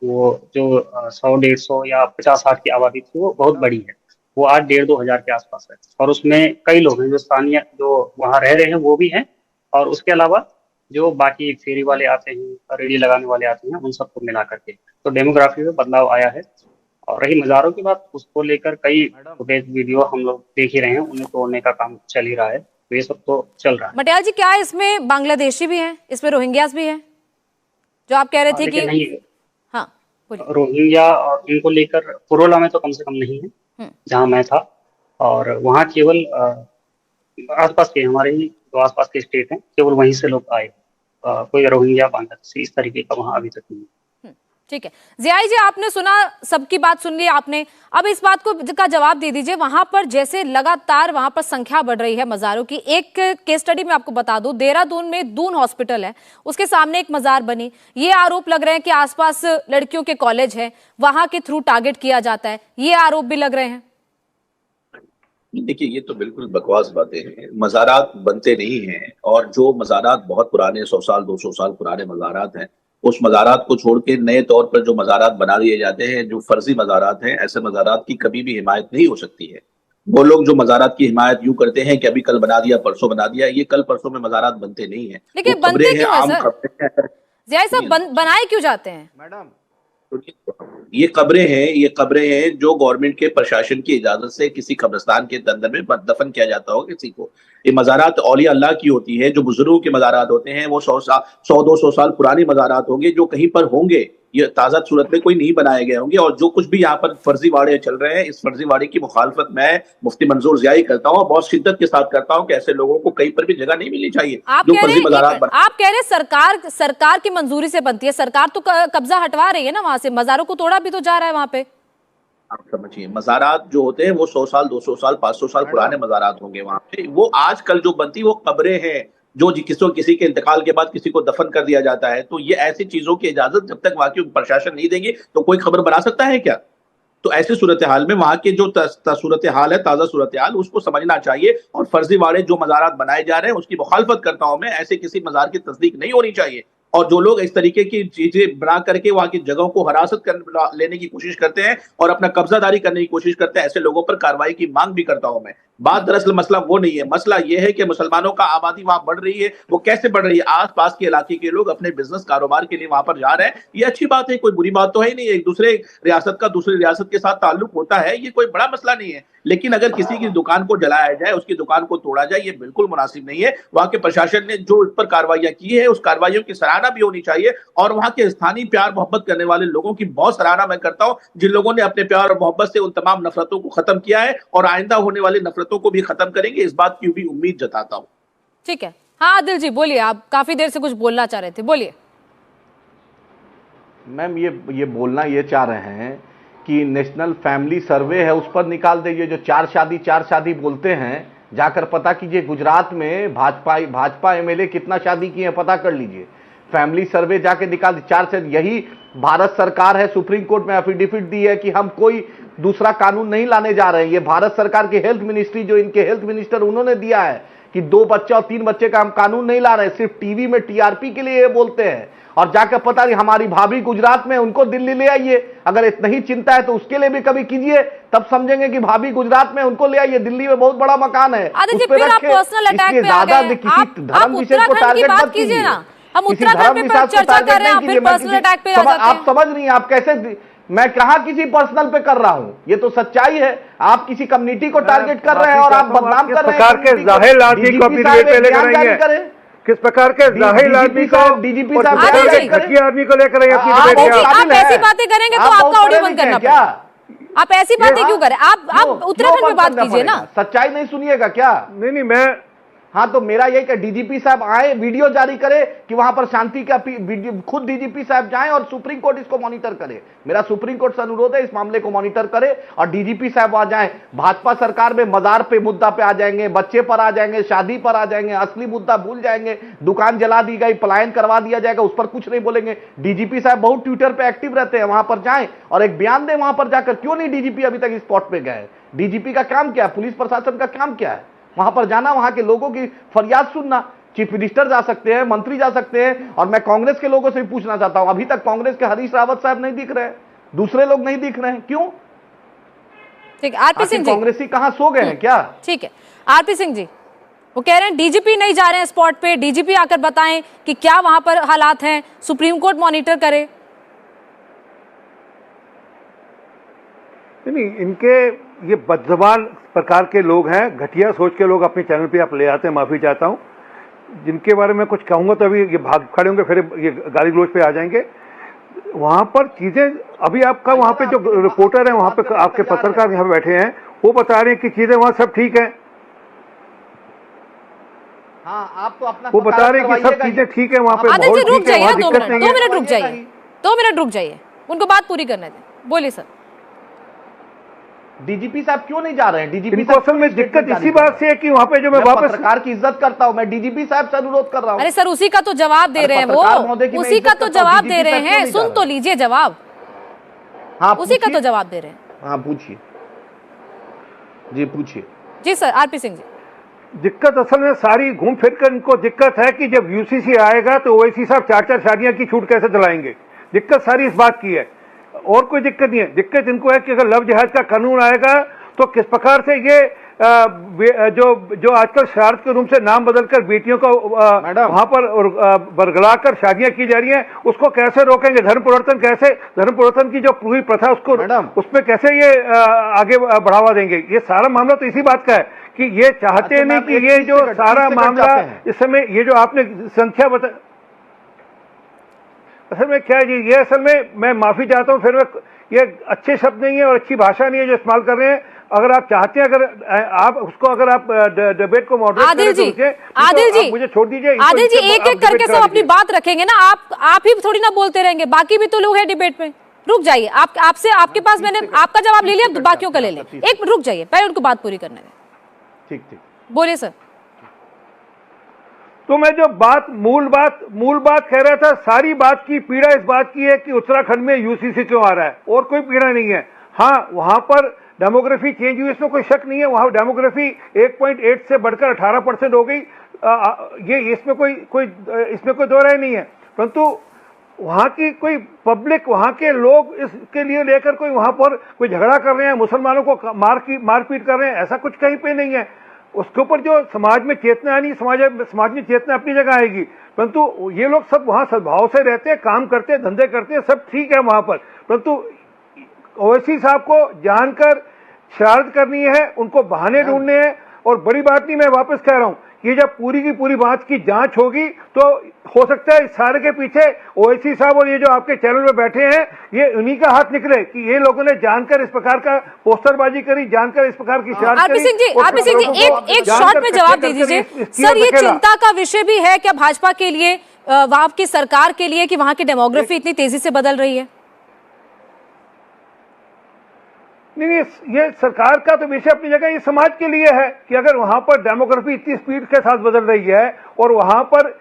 वो जो 100-150 या 50-60 की आबादी थी वो बहुत बड़ी है। वो आज 1,500-2 हजार के आसपास है, और उसमें कई लोग हैं जो स्थानीय, जो वहाँ रह रहे हैं वो भी हैं, और उसके अलावा जो बाकी फेरी वाले आते हैं, रेडी लगाने वाले आते हैं, उन सबको मिला करके तो डेमोग्राफी में बदलाव आया है। और रही मज़ारों की बात, उसको लेकर कई फुटेज वीडियो हम लोग देख ही रहे हैं, उन्हें तोड़ने का काम चल ही रहा है, तो ये सब तो चल रहा है। मटियाल जी, क्या इसमें बांग्लादेशी भी हैं, इसमें रोहिंग्यास भी हैं, जो आप कह रहे थे कि नहीं, हाँ बोलिए। रोहिंग्या और इनको लेकर पुरोला में तो कम से कम नहीं है जहाँ मैं था, और वहाँ केवल आसपास के हमारे ही जो आसपास के स्टेट हैं, केवल वहीं से लोग आए, कोई रोहिंग्या बांग्लादेशी इस तरीके का वहाँ अभी तक नहीं। ठीक है, जियाई जी, आपने सुना, सबकी बात सुन ली आपने, अब इस बात को का जवाब दे दीजिए। वहां पर जैसे लगातार वहां पर संख्या बढ़ रही है मज़ारों की, एक केस स्टडी में आपको बता दूं, देहरादून में दून हॉस्पिटल है, उसके सामने एक मज़ार बनी, ये आरोप लग रहे हैं कि आसपास लड़कियों के कॉलेज है, वहां के थ्रू टारगेट किया जाता है, ये आरोप भी लग रहे हैं। देखिए, ये तो बिल्कुल बकवास बातें हैं। मज़ारात बनते नहीं हैं, और जो मज़ारात बहुत पुराने 100 साल 200 साल पुराने मज़ारात हैं, उस मज़ारात को छोड़ के नए तौर पर जो मज़ारात बना दिए जाते हैं, जो फर्जी मज़ारात हैं, ऐसे मज़ारात की कभी भी हिमायत नहीं हो सकती है। वो लोग जो मज़ारात की हिमायत यूं करते हैं कि अभी कल बना दिया, परसों बना दिया, ये कल परसों में मज़ारात बनते नहीं है। लेकिन बनते क्यों है सर? जियाई साहब, बनाए क्यों जाते हैं? मैडम, ये कब्रें हैं जो गवर्नमेंट के प्रशासन की इजाजत से किसी कब्रिस्तान के अंदर में दफन किया जाता हो किसी को। ये मज़ारात औलिया अल्लाह की होती है, जो बुजुर्गों के मज़ारात होते हैं, वो 100-200 साल पुरानी मज़ारात होंगे, जो कहीं पर होंगे, ये ताज़ा सूरत में कोई नहीं बनाए गए होंगे। और जो कुछ भी यहाँ पर फर्जीवाड़े चल रहे हैं, इस फर्जीवाड़े की मुखालफत मैं मुफ्ती मंजूर ज़ियाई करता हूँ, बहुत शिद्दत के साथ करता हूँ कि ऐसे लोगों को कहीं पर भी जगह नहीं मिलनी चाहिए। आप कह रहे हैं सरकार की मंजूरी से बनती है, सरकार तो कब्जा हटवा रही है ना वहां से, मज़ारों को तोड़ा भी तो जा रहा है वहां पे। आप समझिए, मज़ारात जो होते हैं वो 100 साल 200 साल 500 साल पुराने मज़ारात होंगे वहां पे, वो आजकल जो बनती वो कब्रें हैं, जो किसी के इंतकाल के बाद किसी को दफन कर दिया जाता है। तो ये ऐसी चीजों की इजाजत जब तक वाकई प्रशासन नहीं देंगे तो कोई खबर बना सकता है क्या? तो ऐसी सूरत हाल में वहां के जो सूरत हाल है, ताजा सूरत हाल, उसको समझना चाहिए। और फर्जीवाड़े जो मज़ारात बनाए जा रहे हैं उसकी मुखालफत करता हूं मैं, ऐसे किसी मज़ार की तस्दीक नहीं होनी चाहिए। और जो लोग इस तरीके की चीजें बना करके वहां की जगहों को हरासत कर लेने की कोशिश करते हैं और अपना कब्जादारी करने की कोशिश करते हैं, ऐसे लोगों पर कार्रवाई की मांग भी करता हूं मैं। बात दरअसल मसला वो नहीं है, मसला ये है कि मुसलमानों का आबादी वहां बढ़ रही है। वो कैसे बढ़ रही है? आसपास के इलाके के लोग अपने बिजनेस कारोबार के लिए वहां पर जा रहे हैं, ये अच्छी बात है, कोई बुरी बात तो है ही नहीं। एक दूसरे रियासत का दूसरी रियासत के साथ ताल्लुक होता है, ये कोई बड़ा मसला नहीं है। लेकिन अगर किसी की दुकान को जलाया जाए, उसकी दुकान को तोड़ा जाए, ये बिल्कुल मुनासिब नहीं है। वहां के प्रशासन ने जो इस पर कार्रवाइयां की है, उस कार्रवाइयों की सराहना भी होनी चाहिए। और वहां के स्थानीय प्यार मोहब्बत करने वाले लोगों की बहुत सराहना मैं करता हूं, जिन लोगों ने अपने प्यार और मोहब्बत से उन तमाम नफरतों को खत्म किया है और आइंदा होने वाली नफरतों को भी खत्म करेंगे, इस बात की भी उम्मीद जताता हूं। ठीक है, हाँ आदिल जी बोलिए, आप काफी देर से कुछ बोलना चाह रहे थे, बोलिए। मैम, ये बोलना ये चाह रहे हैं कि नेशनल फैमिली सर्वे है, उस पर निकाल दीजिए। जो चार शादी बोलते हैं, जाकर पता कीजिए गुजरात में भाजपा एमएलए कितना शादी किए हैं, पता कर लीजिए। फैमिली सर्वे जाके निकाल दी 4 से। यही भारत सरकार है, सुप्रीम कोर्ट में एफिडेविट दी है कि हम कोई दूसरा कानून नहीं लाने जा रहे हैं। ये भारत सरकार के हेल्थ मिनिस्ट्री, जो इनके हेल्थ मिनिस्टर, उन्होंने दिया है कि 2 बच्चे और 3 बच्चे का हम कानून नहीं ला रहे। सिर्फ टीवी में टीआरपी के लिए ये बोलते हैं। और जाकर पता नहीं, हमारी भाभी गुजरात में, उनको दिल्ली ले आइए। अगर इतना ही चिंता है तो उसके लिए भी कभी कीजिए, तब समझेंगे कि भाभी गुजरात में, उनको ले आइए। दिल्ली में बहुत बड़ा मकान है, उस पे रखिए। धर्म विशेष को टारगेट मत कीजिए ना। हम उत्तराखंड पे चर्चा कर रहे हैं, आप फिर पर्सनल अटैक पे आ जाते हैं। आप समझ नहीं, आप कैसे, मैं कहां किसी पर्सनल पे कर रहा हूं, ये तो सच्चाई है। आप किसी कम्युनिटी को टारगेट कर रहे हैं और आप बदनाम कर रहे हैं। किस प्रकार के जाहिल आदमी को, डीजीपी साहब आदमी को लेकर आप ऐसी बातें करेंगे तो आपका ऑडियो बंद करना पड़ेगा। आप ऐसी बातें क्यों करें? आप उत्तराखंड में बात कीजिए ना। सच्चाई नहीं सुनिएगा क्या? नहीं, मैं हाँ, तो मेरा यही कि डीजीपी साहब आए, वीडियो जारी करे कि वहां पर शांति का खुद डीजीपी साहब जाएं और सुप्रीम कोर्ट इसको मॉनिटर करे। मेरा सुप्रीम कोर्ट से अनुरोध है, इस मामले को मॉनिटर करे और डीजीपी साहब आ जाएं। भाजपा सरकार में मजार पे मुद्दा पे आ जाएंगे, बच्चे पर आ जाएंगे, शादी पर आ जाएंगे, असली मुद्दा भूल जाएंगे। दुकान जला दी गई, पलायन करवा दिया जाएगा, उस पर कुछ नहीं बोलेंगे। डीजीपी साहब बहुत ट्विटर पे एक्टिव रहते हैं, वहां पर जाएं और एक बयान दें वहां पर जाकर। क्यों नहीं डीजीपी अभी तक स्पॉट पे गए? डीजीपी का काम क्या है? पुलिस प्रशासन का काम क्या है? वहां पर जाना, वहां के लोगों की फरियाद सुनना। चीफ मिनिस्टर जा सकते हैं, मंत्री जा सकते हैं। और मैं कांग्रेस के लोगों से भी पूछना चाहता हूं, अभी तक कांग्रेस के हरीश रावत साहब नहीं दिख रहे हैं, दूसरे लोग नहीं दिख रहे हैं, क्यों? ठीक है, आरपी सिंह जी, कांग्रेसी कहां सो गए हैं क्या? ठीक है, आरपी सिंह जी, वो कह रहे हैं डीजीपी नहीं जा रहे हैं स्पॉट पे, डीजीपी आकर बताएं कि क्या वहां पर हालात हैं, सुप्रीम कोर्ट मॉनिटर करे। नहीं, इनके ये बदजबान प्रकार के लोग हैं, घटिया सोच के लोग अपने चैनल पे आप ले आते हैं, माफी चाहता हूं। जिनके बारे में कुछ कहूंगा तो अभी ये भाग खड़े होंगे, फिर ये गाली गलौज पे आ जाएंगे। वहां पर चीजें अभी आपका वहां पे जो रिपोर्टर है, वहां पे आपके पत्रकार यहाँ पे बैठे हैं, वो बता रहे हैं कि चीजें वहां सब ठीक है। हाँ, आप तो अपना वो बता रहे हैं कि सब चीजें ठीक है वहां पे, आदिल जी रुक जाइए, 2 मिनट रुक जाइए, 2 मिनट रुक जाइए, उनको बात पूरी करने दें। बोलिए सर। डीजीपी साहब क्यों नहीं जा रहे हैं? डीजीपी इनको असल में दिक्कत इसी बात से है कि वहां पे जो मैं वापस पत्रकार की इज्जत करता हूं, मैं डीजीपी साहब से अनुरोध कर रहा हूं। अरे सर, उसी का तो जवाब दे रहे हैं वो, उसी का तो जवाब दे रहे हैं, सुन तो लीजिए जवाब। हाँ, उसी का तो जवाब दे रहे हैं। हाँ पूछिए जी, पूछिए जी सर। आरपी सिंह जी, दिक्कत असल में सारी घूम फिर कर इनको दिक्कत है कि जब यूसीसी आएगा तो ओवैसी साहब 4-4 शादियां की छूट कैसे दिलाएंगे। दिक्कत सारी इस बात की है, और कोई दिक्कत नहीं है। दिक्कत इनको है कि अगर लव जिहाद का कानून आएगा तो किस प्रकार से ये जो आजकल शरारत के रूम से नाम बदलकर बेटियों को वहां पर बरगला कर शादियां की जा रही हैं, उसको कैसे रोकेंगे। धर्म परिवर्तन की जो पूरी प्रथा उसको उसमें कैसे ये आगे बढ़ावा देंगे। ये सारा मामला तो इसी बात का है कि ये चाहते नहीं कि ये जो सारा मामला इस समय ये जो आपने संख्या बता, असल में क्या है जी, ये असल में मैं माफी चाहता हूं, फिर ये अच्छे शब्द नहीं है और अच्छी भाषा नहीं है जो इस्तेमाल कर रहे हैं। अगर आप चाहते हैं, अगर आप डिबेट को मॉडरेट आदिल जी मुझे छोड़ दीजिए। आदिल जी एक करके सब अपनी बात रखेंगे ना, आप ही थोड़ी ना बोलते रहेंगे, बाकी भी तो लोग हैं डिबेट में। रुक जाइए, आपसे आपके पास मैंने आपका जवाब ले लिया, बाकियों का ले लें। एक मिनट रुक जाइए, पहले उनको बात पूरी करने दें। ठीक बोलिए सर। तो मैं जो मूल बात कह रहा था, सारी बात की पीड़ा इस बात की है कि उत्तराखंड में यूसीसी क्यों आ रहा है, और कोई पीड़ा नहीं है। हाँ, वहां पर डेमोग्राफी चेंज हुई, इसमें कोई शक नहीं है। वहां डेमोग्राफी 1.8 से बढ़कर 18% हो गई, ये इसमें कोई दो राय नहीं है। परंतु वहां की कोई पब्लिक, वहां के लोग इसके लिए लेकर कोई वहां पर कोई झगड़ा कर रहे हैं, मुसलमानों को मारपीट कर रहे हैं, ऐसा कुछ कहीं पे नहीं है। उसके ऊपर जो समाज में चेतना आनी, समाज में चेतना अपनी जगह आएगी। परंतु ये लोग सब वहां सद्भाव से रहते हैं, काम करते हैं, धंधे करते हैं, सब ठीक है वहां पर। परंतु ओवैसी साहब को जानकर शरारत करनी है, उनको बहाने ढूंढने हैं। और बड़ी बात नहीं, मैं वापस कह रहा हूं, ये जब पूरी की पूरी बात की जांच होगी तो हो सकता है इस सारे के पीछे ओवैसी साहब और ये जो आपके चैनल में बैठे हैं, ये उन्हीं का हाथ निकले कि ये लोगों ने जानकर इस प्रकार का पोस्टरबाजी करी, जानकर इस प्रकार की शरारत करी। आरपी सिंह जी एक शॉर्ट में जवाब दे दीजिए सर। ये चिंता का विषय भी है क्या भाजपा के लिए, वहां की सरकार के लिए, कि वहां की डेमोग्राफी इतनी तेजी से बदल रही है? नहीं, ये सरकार का तो विषय अपनी जगह, ये समाज के लिए है कि अगर वहां पर डेमोग्राफी इतनी स्पीड के साथ बदल रही है और वहां पर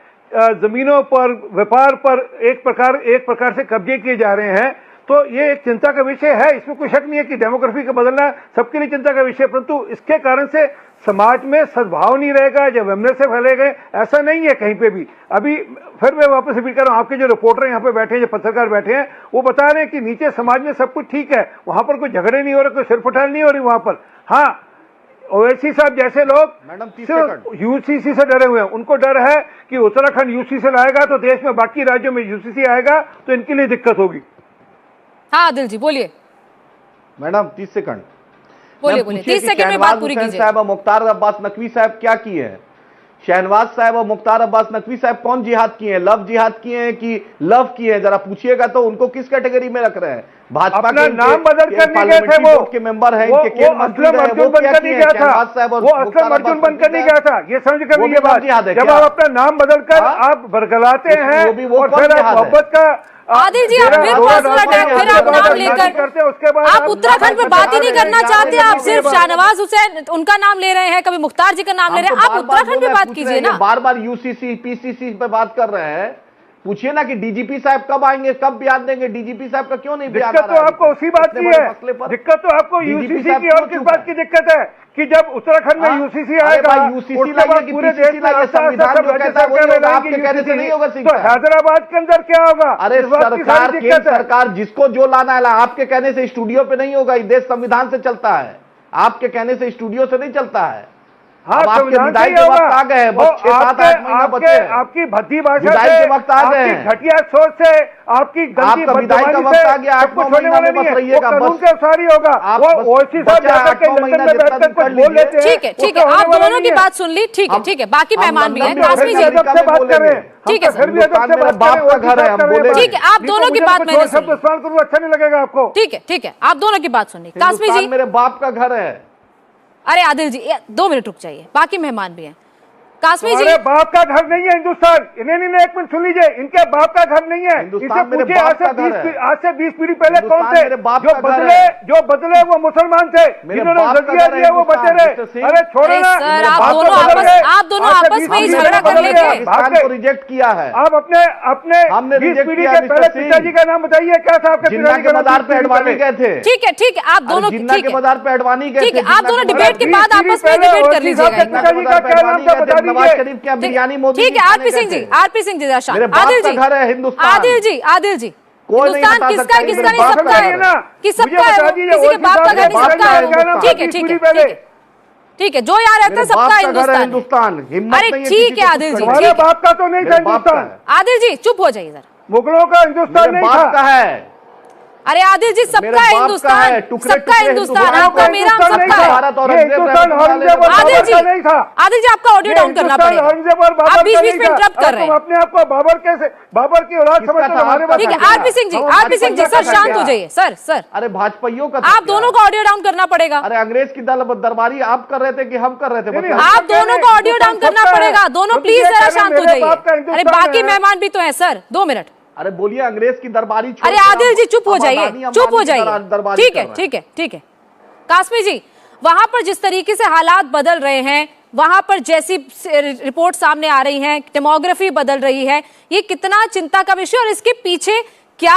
जमीनों पर, व्यापार पर एक प्रकार से कब्जे किए जा रहे हैं, तो ये एक चिंता का विषय है। इसमें कोई शक नहीं है कि डेमोग्राफी का बदलना सबके लिए चिंता का विषय। परंतु इसके कारण से समाज में सद्भाव नहीं रहेगा, जब वैमनस्य से फैलेगा, ऐसा नहीं है कहीं पे भी। अभी फिर मैं वापस रिपीट कर रहा हूँ, आपके जो रिपोर्टर यहाँ पे बैठे हैं, जो पत्रकार बैठे हैं, वो बता रहे हैं कि नीचे समाज में सब कुछ ठीक है, वहां पर कोई झगड़े नहीं हो रहे, कोई सिरफटाल नहीं हो रही वहां पर। हाँ, ओवैसी साहब जैसे लोग यूसीसी से डरे हुए हैं, उनको डर है कि उत्तराखंड यूसीसी लाएगा तो देश में बाकी राज्यों में यूसीसी आएगा तो इनके लिए दिक्कत होगी। हाँ आदिल जी बोलिए। मैडम 30 सेकंड बोलिए 30 सेकंड में बात पूरी कीजिए। साहब और मुख्तार अब्बास नकवी साहब क्या किए हैं? शहनवाज साहब और मुख्तार अब्बास नकवी साहब कौन जिहाद किए हैं? लव जिहाद किए हैं कि लव किए हैं? जरा पूछिएगा तो उनको किस कैटेगरी में रख रहे हैं? भाजपा के नाम बदल कर गए थे, वो के मेंबर हैं, इनके केंद्र मंत्री रहे, वो क्या किए हैं? शहनवाज साहब और असलम अर्जुन बनकर नहीं गया था, ये समझ कर ये बात। जब आप अपना नाम बदलकर आप बरगलाते हैं और फिर आप मोहब्बत का आदिल जी, आप फिर पर्सनल अटैक, फिर आप नाम लेकर आप उत्तराखंड पे बात ही नहीं करना चाहते, आप सिर्फ शाहनवाज हुसैन उनका नाम ले रहे हैं, कभी मुख्तार जी का नाम ले रहे हैं, आप उत्तराखंड पे बात कीजिए ना। बार बार यूसीसी पीसीसी पे बात कर रहे हैं, पूछिए ना कि डीजीपी साहब कब आएंगे, कब बयान देंगे? डीजीपी साहब का क्यों नहीं बयान? दिक्कत तो आपको उसी बात की है, दिक्कत तो आपको यूसीसी की और किस बात की दिक्कत है कि जब उत्तराखंड में यूसीसी आएगा, पूरे देश में तो हैदराबाद के अंदर क्या होगा? अरे सरकार जिसको जो लाना है, आपके कहने से स्टूडियो पे नहीं होगा, देश संविधान से चलता है, आपके कहने से स्टूडियो से नहीं चलता है। हाँ, अब आपके विदाई के वक्त आ गए, बस 6-7-8 महीना बचे हैं। आपकी भद्दी भाषा विदाई से, के वक्त आ गए आपकी घटिया सोच से, आपकी गंदी आपका विदाई का वक्त आ गया, 8-9 महीना में बस रहिएगा, कानून बस के अनुसार ही होगा। वो ओवैसी साहब जाकर के लंदन में बैठकर कुछ बोल लेते हैं। ठीक है, ठीक है, आप दोनों की बात सुन ली। ठीक है, ठीक है, बाकी मेहमान भी हैं। कासमी जी अदब से बात कर रहे हैं। ठीक है सर, फिर भी अदब से बात बाप का घर है, हम बोले। ठीक है, आप दोनों की बात मैंने सुन ली। इस्तेमाल करूँ अच्छा नहीं लगेगा आपको। ठीक है, ठीक है, आप दोनों की बात सुन ली। कासमी जी, मेरे बाप का घर है। अरे आदिल जी 2 मिनट रुक जाइए, बाकी मेहमान भी हैं। कासमी जी, हमारे बाप का घर नहीं है हिंदुस्तान। इन्हें नहीं, एक मिनट सुन लीजिए, इनके बाप का घर नहीं है। इसे पूछिए आज से 20 पीढ़ी पहले कौन थे जो बदले वो मुसलमान थे, जिन्होंने जजिया दिया वो बचे रहे। अरे छोड़ो ना सर, आप दोनों आपस में ही झगड़ा कर लेंगे। रिजेक्ट किया है। आप अपने 20 पीढ़ी के पहले पिताजी का नाम बताइए, क्या था आपके पिताजी के मदार पे अडवाणी गए थे। ठीक है, ठीक है, आप दोनों के मदार पे अडवाणी गए थे। ठीक है, आप दोनों डिबेट के बाद आपस में डिबेट कर लीजिएगा। पिताजी का क्या नाम था बता नवाज शरीफ क्या बिरयानी मोदी। ठीक है, आरपी सिंह जी, आरपी सिंह जी, आदिल जी, घर है हिंदुस्तान। आदिल जी, आदिल जी, हिंदुस्तान किसका है, किसका नहीं, सबका है ना, कि सबका है, किसी के बाप का घर नहीं, सबका है। ठीक है, ठीक है, ठीक है, जो यहाँ रहता है सबका हिंदुस्तान। अरे ठीक है आदिल जी, हमारे बाप का तो नहीं था हिंदुस्तान। आदिल जी चुप हो जाइए जरा। मुगलों का हिंदुस्तान नहीं था। अरे आदिल जी, सबका हिंदुस्तान, सबका हिंदुस्तान, आपका मेरा सबका है। आदिल जी, आदिल जी आपका ऑडियो डाउन करना पड़ेगा, आप बीच बीच में इंटरप्ट कर रहे हैं। अपने आप को बाबर की औलाद समझते हो। ठीक है, RP Singh ji, RP Singh ji, sir शांत हो जाइए। सर अरे भाजपाइयों का आप दोनों को ऑडियो डाउन करना पड़ेगा। अरे अंग्रेज की दरबारी आप कर रहे थे कि हम कर रहे थे? आप दोनों को ऑडियो डाउन करना पड़ेगा, दोनों प्लीज जरा शांत हो जाइए। अरे बाकी मेहमान भी तो हैं सर, 2 मिनट। अरे बोलिए, अंग्रेज की दरबारी। अरे आदिल जी चुप हो जाइए, चुप हो जाइए। ठीक है, ठीक है, ठीक है। कासमी जी, वहां पर जिस तरीके से हालात बदल रहे हैं, वहां पर जैसी रिपोर्ट सामने आ रही है, डेमोग्राफी बदल रही है, ये कितना चिंता का विषय, और इसके पीछे क्या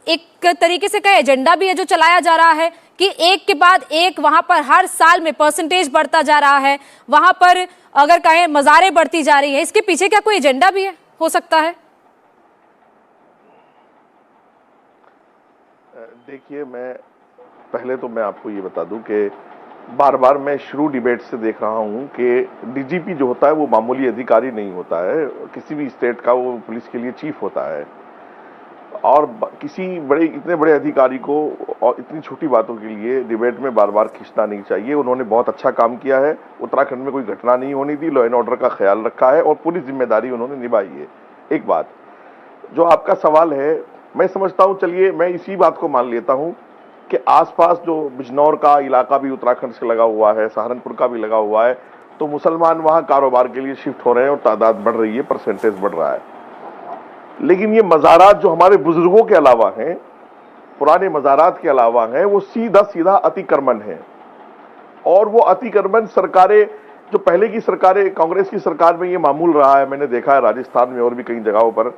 एक तरीके से कई एजेंडा भी है जो चलाया जा रहा है कि एक के बाद एक वहां पर हर साल में परसेंटेज बढ़ता जा रहा है, वहां पर अगर कहें मज़ारें बढ़ती जा रही है, इसके पीछे क्या कोई एजेंडा भी है, हो सकता है? देखिए, पहले तो मैं आपको ये बता दूं कि बार बार मैं शुरू डिबेट से देख रहा हूं कि डीजीपी जो होता है वो मामूली अधिकारी नहीं होता है, किसी भी स्टेट का वो पुलिस के लिए चीफ होता है। और किसी इतने बड़े अधिकारी को और इतनी छोटी बातों के लिए डिबेट में बार बार खींचना नहीं चाहिए। उन्होंने बहुत अच्छा काम किया है, उत्तराखंड में कोई घटना नहीं होनी थी, लॉ एंड ऑर्डर का ख्याल रखा है और पूरी जिम्मेदारी उन्होंने निभाई है। एक बात जो आपका सवाल है, मैं समझता हूं, चलिए मैं इसी बात को मान लेता हूं कि आसपास जो बिजनौर का इलाका भी उत्तराखंड से लगा हुआ है, सहारनपुर का भी लगा हुआ है, तो मुसलमान वहां कारोबार के लिए शिफ्ट हो रहे हैं और तादाद बढ़ रही है, परसेंटेज बढ़ रहा है। लेकिन ये मज़ारात जो हमारे बुजुर्गों के अलावा हैं, पुराने मज़ारात के अलावा हैं, वो सीधा सीधा अतिक्रमण है। और वो अतिक्रमण सरकारें, जो पहले की सरकारें, कांग्रेस की सरकार में ये मामूल रहा है, मैंने देखा है राजस्थान में और भी कई जगहों पर,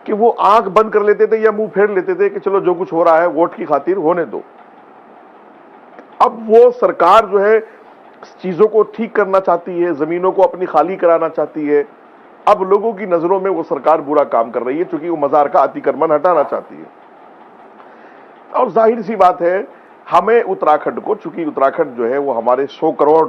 कि वो आंख बंद कर लेते थे या मुंह फेर लेते थे कि चलो जो कुछ हो रहा है वोट की खातिर होने दो। अब वो सरकार जो है चीजों को ठीक करना चाहती है, जमीनों को अपनी खाली कराना चाहती है। अब लोगों की नजरों में वो सरकार बुरा काम कर रही है क्योंकि वो मजार का अतिक्रमण हटाना चाहती है। और जाहिर सी बात है, हमें उत्तराखंड को, चूंकि उत्तराखंड जो है वो हमारे 100 करोड़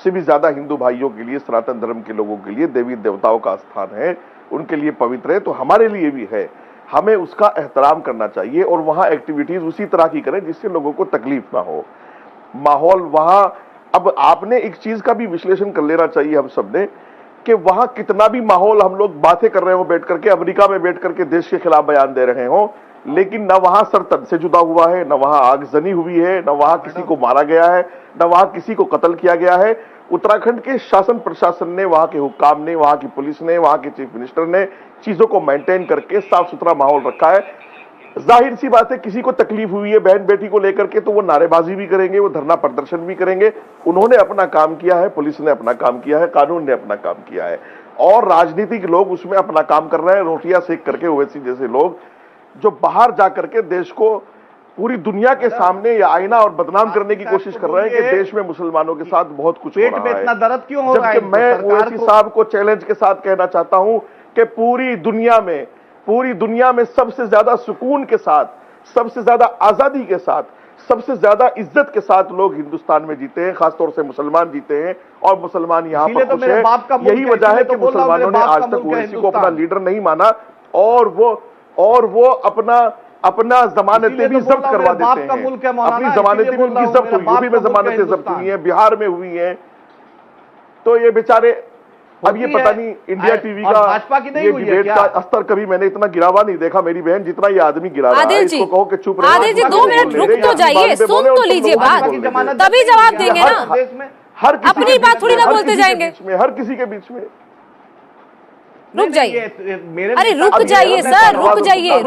से भी ज्यादा हिंदू भाइयों के लिए, सनातन धर्म के लोगों के लिए देवी देवताओं का स्थान है, उनके लिए पवित्र है, तो हमारे लिए भी है। हमें उसका एहतराम करना चाहिए और वहां एक्टिविटीज उसी तरह की करें जिससे लोगों को तकलीफ ना हो। माहौल वहां, अब आपने एक चीज का भी विश्लेषण कर लेना चाहिए हम सबने, कि वहां कितना भी माहौल हम लोग बातें कर रहे हो बैठ करके, अमेरिका में बैठ करके देश के खिलाफ बयान दे रहे हो, लेकिन न वहां सर तन से जुदा हुआ है, न वहां आगजनी हुई है, न वहां किसी को मारा गया है, न वहां किसी को कत्ल किया गया है। उत्तराखंड के शासन प्रशासन ने, वहां के हुक्काम ने, वहां की पुलिस ने, वहां के चीफ मिनिस्टर ने चीजों को मेंटेन करके साफ सुथरा माहौल रखा है। जाहिर सी बात है, किसी को तकलीफ हुई है बहन बेटी को लेकर के, तो वो नारेबाजी भी करेंगे, वो धरना प्रदर्शन भी करेंगे। उन्होंने अपना काम किया है, पुलिस ने अपना काम किया है, कानून ने अपना काम किया है, और राजनीतिक लोग उसमें अपना काम कर रहे हैं। रोटियां सेक करके ओवैसी जैसे लोग जो बाहर जाकर के देश को पूरी दुनिया के सामने या आईना और बदनाम करने की कोशिश कर रहे हैं कि देश में मुसलमानों के साथ बहुत कुछ हो रहा है। पेट में इतना दर्द क्यों हो रहा है? जबकि मैं ओवैसी साहब को चैलेंज के साथ कहना चाहता हूं कि पूरी दुनिया में सबसे ज्यादा सुकून के साथ, सबसे ज्यादा आजादी के साथ, सबसे ज्यादा इज्जत के साथ लोग हिंदुस्तान में जीते हैं, खासतौर से मुसलमान जीते हैं और मुसलमान यहाँ पर खुश है। यही वजह है कि मुसलमानों ने आज तक ओवैसी को अपना लीडर नहीं माना और वो अपना जमानतें भी जब्त करवा देते हैं। अपनी जमानतें भी उनकी जब्त हुई, यूपी में जमानतें जब्त हुई हैं, बिहार में हुई हैं। तो ये बेचारे, अब ये पता नहीं इंडिया टीवी का ये डिबेट का स्तर कभी मैंने इतना गिरा हुआ नहीं देखा मेरी बहन, जितना ये आदमी गिरा रहा है। इसको कहो कि चुप रहो। आदिल जी 2 मिनट रुक तो जाइए, सुन तो लीजिए बात, तभी जवाब देंगे ना। हर अपनी बात थोड़ी ना बोलते जाएंगे, हर किसी के बीच में। रुक जाइए, अरे रुक जाइए सर, रुक जाइए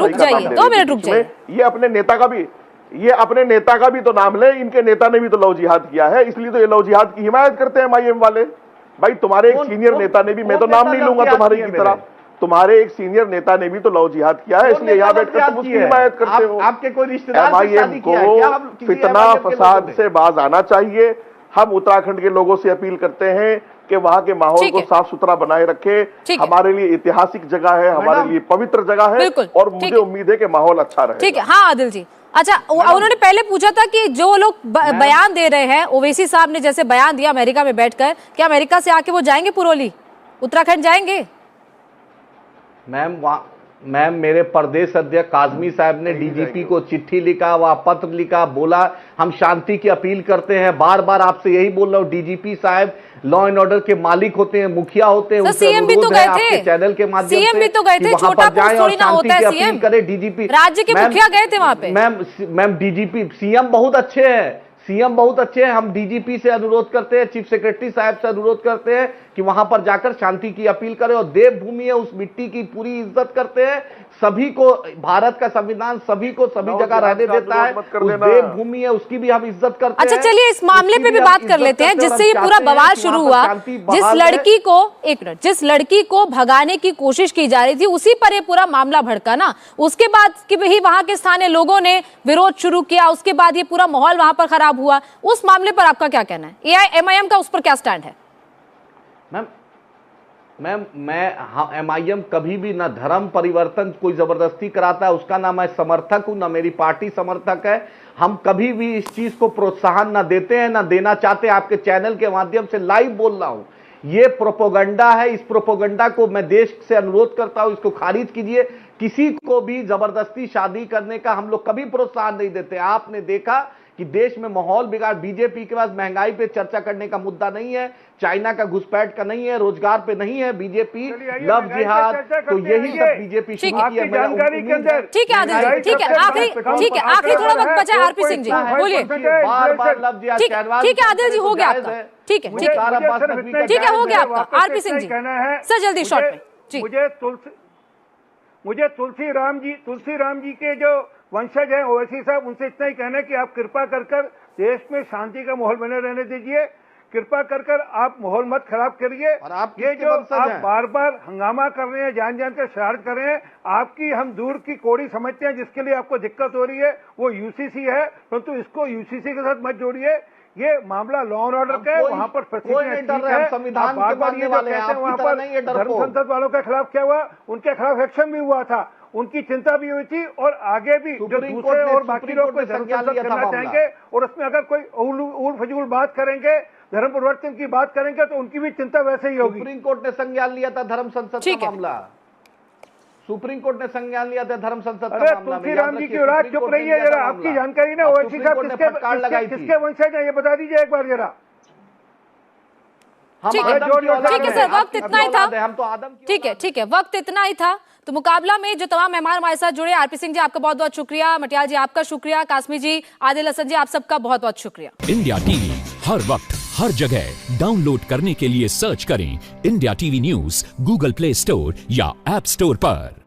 2 मिनट रुक जाइए। ये अपने नेता का भी तो नाम ले, इनके नेता ने भी तो लव जिहाद किया है, इसलिए तो ये लव जिहाद की हिमायत करते हैं MIM वाले। भाई तुम्हारे एक सीनियर नेता ने भी, मैं तो नाम नहीं लूंगा तुम्हारे की तरह, तुम्हारे एक सीनियर नेता ने भी तो लव जिहाद किया है, इसलिए यहाँ बैठकर तुम उसकी हिमायत करते हो। आपके कोई रिश्तेदार MIM को फितना फसाद से बाज आना चाहिए। हम उत्तराखंड के लोगों से अपील करते हैं कि वहां के माहौल को साफ सुथरा बनाए रखे। हमारे लिए ऐतिहासिक जगह है, हमारे लिए पवित्र जगह है और मुझे उम्मीद है कि माहौल अच्छा रहे। ठीक है, हाँ आदिल जी। अच्छा, उन्होंने पहले पूछा था कि जो लोग बयान दे रहे हैं, ओवैसी साहब ने जैसे बयान दिया अमेरिका में बैठकर, क्या अमेरिका से आके वो जाएंगे पुरोली, उत्तराखंड जाएंगे? मैम मेरे प्रदेश अध्यक्ष काजमी साहब ने DGP को चिट्ठी लिखा, वह पत्र लिखा, बोला हम शांति की अपील करते हैं। बार बार आपसे यही बोल रहा हूँ, DGP साहब लॉ एंड ऑर्डर के मालिक होते हैं, मुखिया होते हैं। सीएम भी तो गए थे, चैनल के माध्यम से सीएम भी तो गए थे, छोटा पोस्ट थोड़ी ना होता है सीएम। करे DGP, राज्य के मुखिया गए थे वहां पे। मैम DGP सीएम बहुत अच्छे हैं, सीएम बहुत अच्छे हैं। हम DGP से अनुरोध करते हैं, चीफ सेक्रेटरी साहब से अनुरोध करते हैं कि वहां पर जाकर शांति की अपील करें और देवभूमि है, उस मिट्टी की पूरी इज्जत करते हैं। सभी को, भारत का संविधान सभी को सभी जगह रहने देता है, उस देवभूमि है उसकी भी हम इज्जत करते हैं। अच्छा चलिए इस मामले पे भी बात कर लेते हैं जिससे ये पूरा बवाल शुरू हुआ। जिस लड़की को भगाने की कोशिश की जा रही थी उसी पर ये पूरा मामला भड़का ना। उसके बाद कि वही वहां के स्थानीय लोगों ने विरोध शुरू किया, उसके बाद ये पूरा माहौल वहां पर खराब हुआ। उस मामले पर आपका क्या कहना है? MIM का उस पर क्या स्टैंड है? मैम MIM कभी भी ना धर्म परिवर्तन कोई जबरदस्ती कराता है, उसका ना मैं समर्थक हूं, ना मेरी पार्टी समर्थक है। हम कभी भी इस चीज को प्रोत्साहन ना देते हैं, ना देना चाहते। आपके चैनल के माध्यम से लाइव बोल रहा हूं, ये प्रोपोगंडा है। इस प्रोपोगंडा को मैं देश से अनुरोध करता हूं, इसको खारिज कीजिए। किसी को भी जबरदस्ती शादी करने का हम लोग कभी प्रोत्साहन नहीं देते। आपने देखा कि देश में माहौल बिगाड़, बीजेपी के पास महंगाई पे चर्चा करने का मुद्दा नहीं है, चाइना का घुसपैठ का नहीं है, रोजगार पे नहीं है। बीजेपी लव जिहाद, तो यही सब बीजेपी शुरू की है। ठीक है आदिल, ठीक है आखिरी थोड़ा वक्त बचा है। RP सिंह जी बोलिए। बार लव जिहाद, ठीक है आदिल जी हो गया आपका, ठीक है हो गया आपका। RP सिंह जी सर जल्दी शॉर्ट में जी। मुझे तुलसी राम जी के जो वंशज हैं ओवैसी साहब, उनसे इतना ही कहना है कि आप कृपा कर देश में शांति का माहौल बने रहने दीजिए। कृपा कर आप माहौल मत खराब करिए। और आप ये जो आप बार बार हंगामा कर रहे हैं, जान कर शरारत कर रहे हैं, आपकी हम दूर की कोड़ी समझते हैं। जिसके लिए आपको दिक्कत हो रही है वो UCC है, परंतु इसको UCC के साथ मत जोड़िए। ये मामला लॉ एंड ऑर्डर का है, वहां पर संविधान के मानने वाले हैं, वहां पर धर्म संसद वालों के खिलाफ क्या हुआ, उनके खिलाफ एक्शन भी हुआ था, उनकी चिंता भी हुई थी। और आगे भी जो दूसरे और बाकी लोग कोई धर्म संसद करना चाहेंगे और उसमें अगर कोई उल फजूल बात करेंगे, धर्म परिवर्तन की बात करेंगे, तो उनकी भी चिंता वैसे ही होगी। सुप्रीम कोर्ट ने संज्ञान लिया था धर्म संसद का मामला, सुप्रीम कोर्ट ने संज्ञान लिया था धर्म संसद का मामला। तुलसी राम जी की औलाद चुप रही है जरा, आपकी जानकारी ना ओवैसी साहब किसके वंशज है ये बता दीजिए एक बार जरा। ठीक है सर, वक्त इतना ही था। ठीक है वक्त इतना ही था। तो मुकाबला में जो तमाम मेहमान हमारे साथ जुड़े, RP सिंह जी आपका बहुत बहुत शुक्रिया, मटियाल जी आपका शुक्रिया, कासमी जी, आदिल हसन जी आप सबका बहुत बहुत शुक्रिया। इंडिया टीवी हर वक्त हर जगह डाउनलोड करने के लिए सर्च करें India TV news Google play store या ऐप स्टोर पर।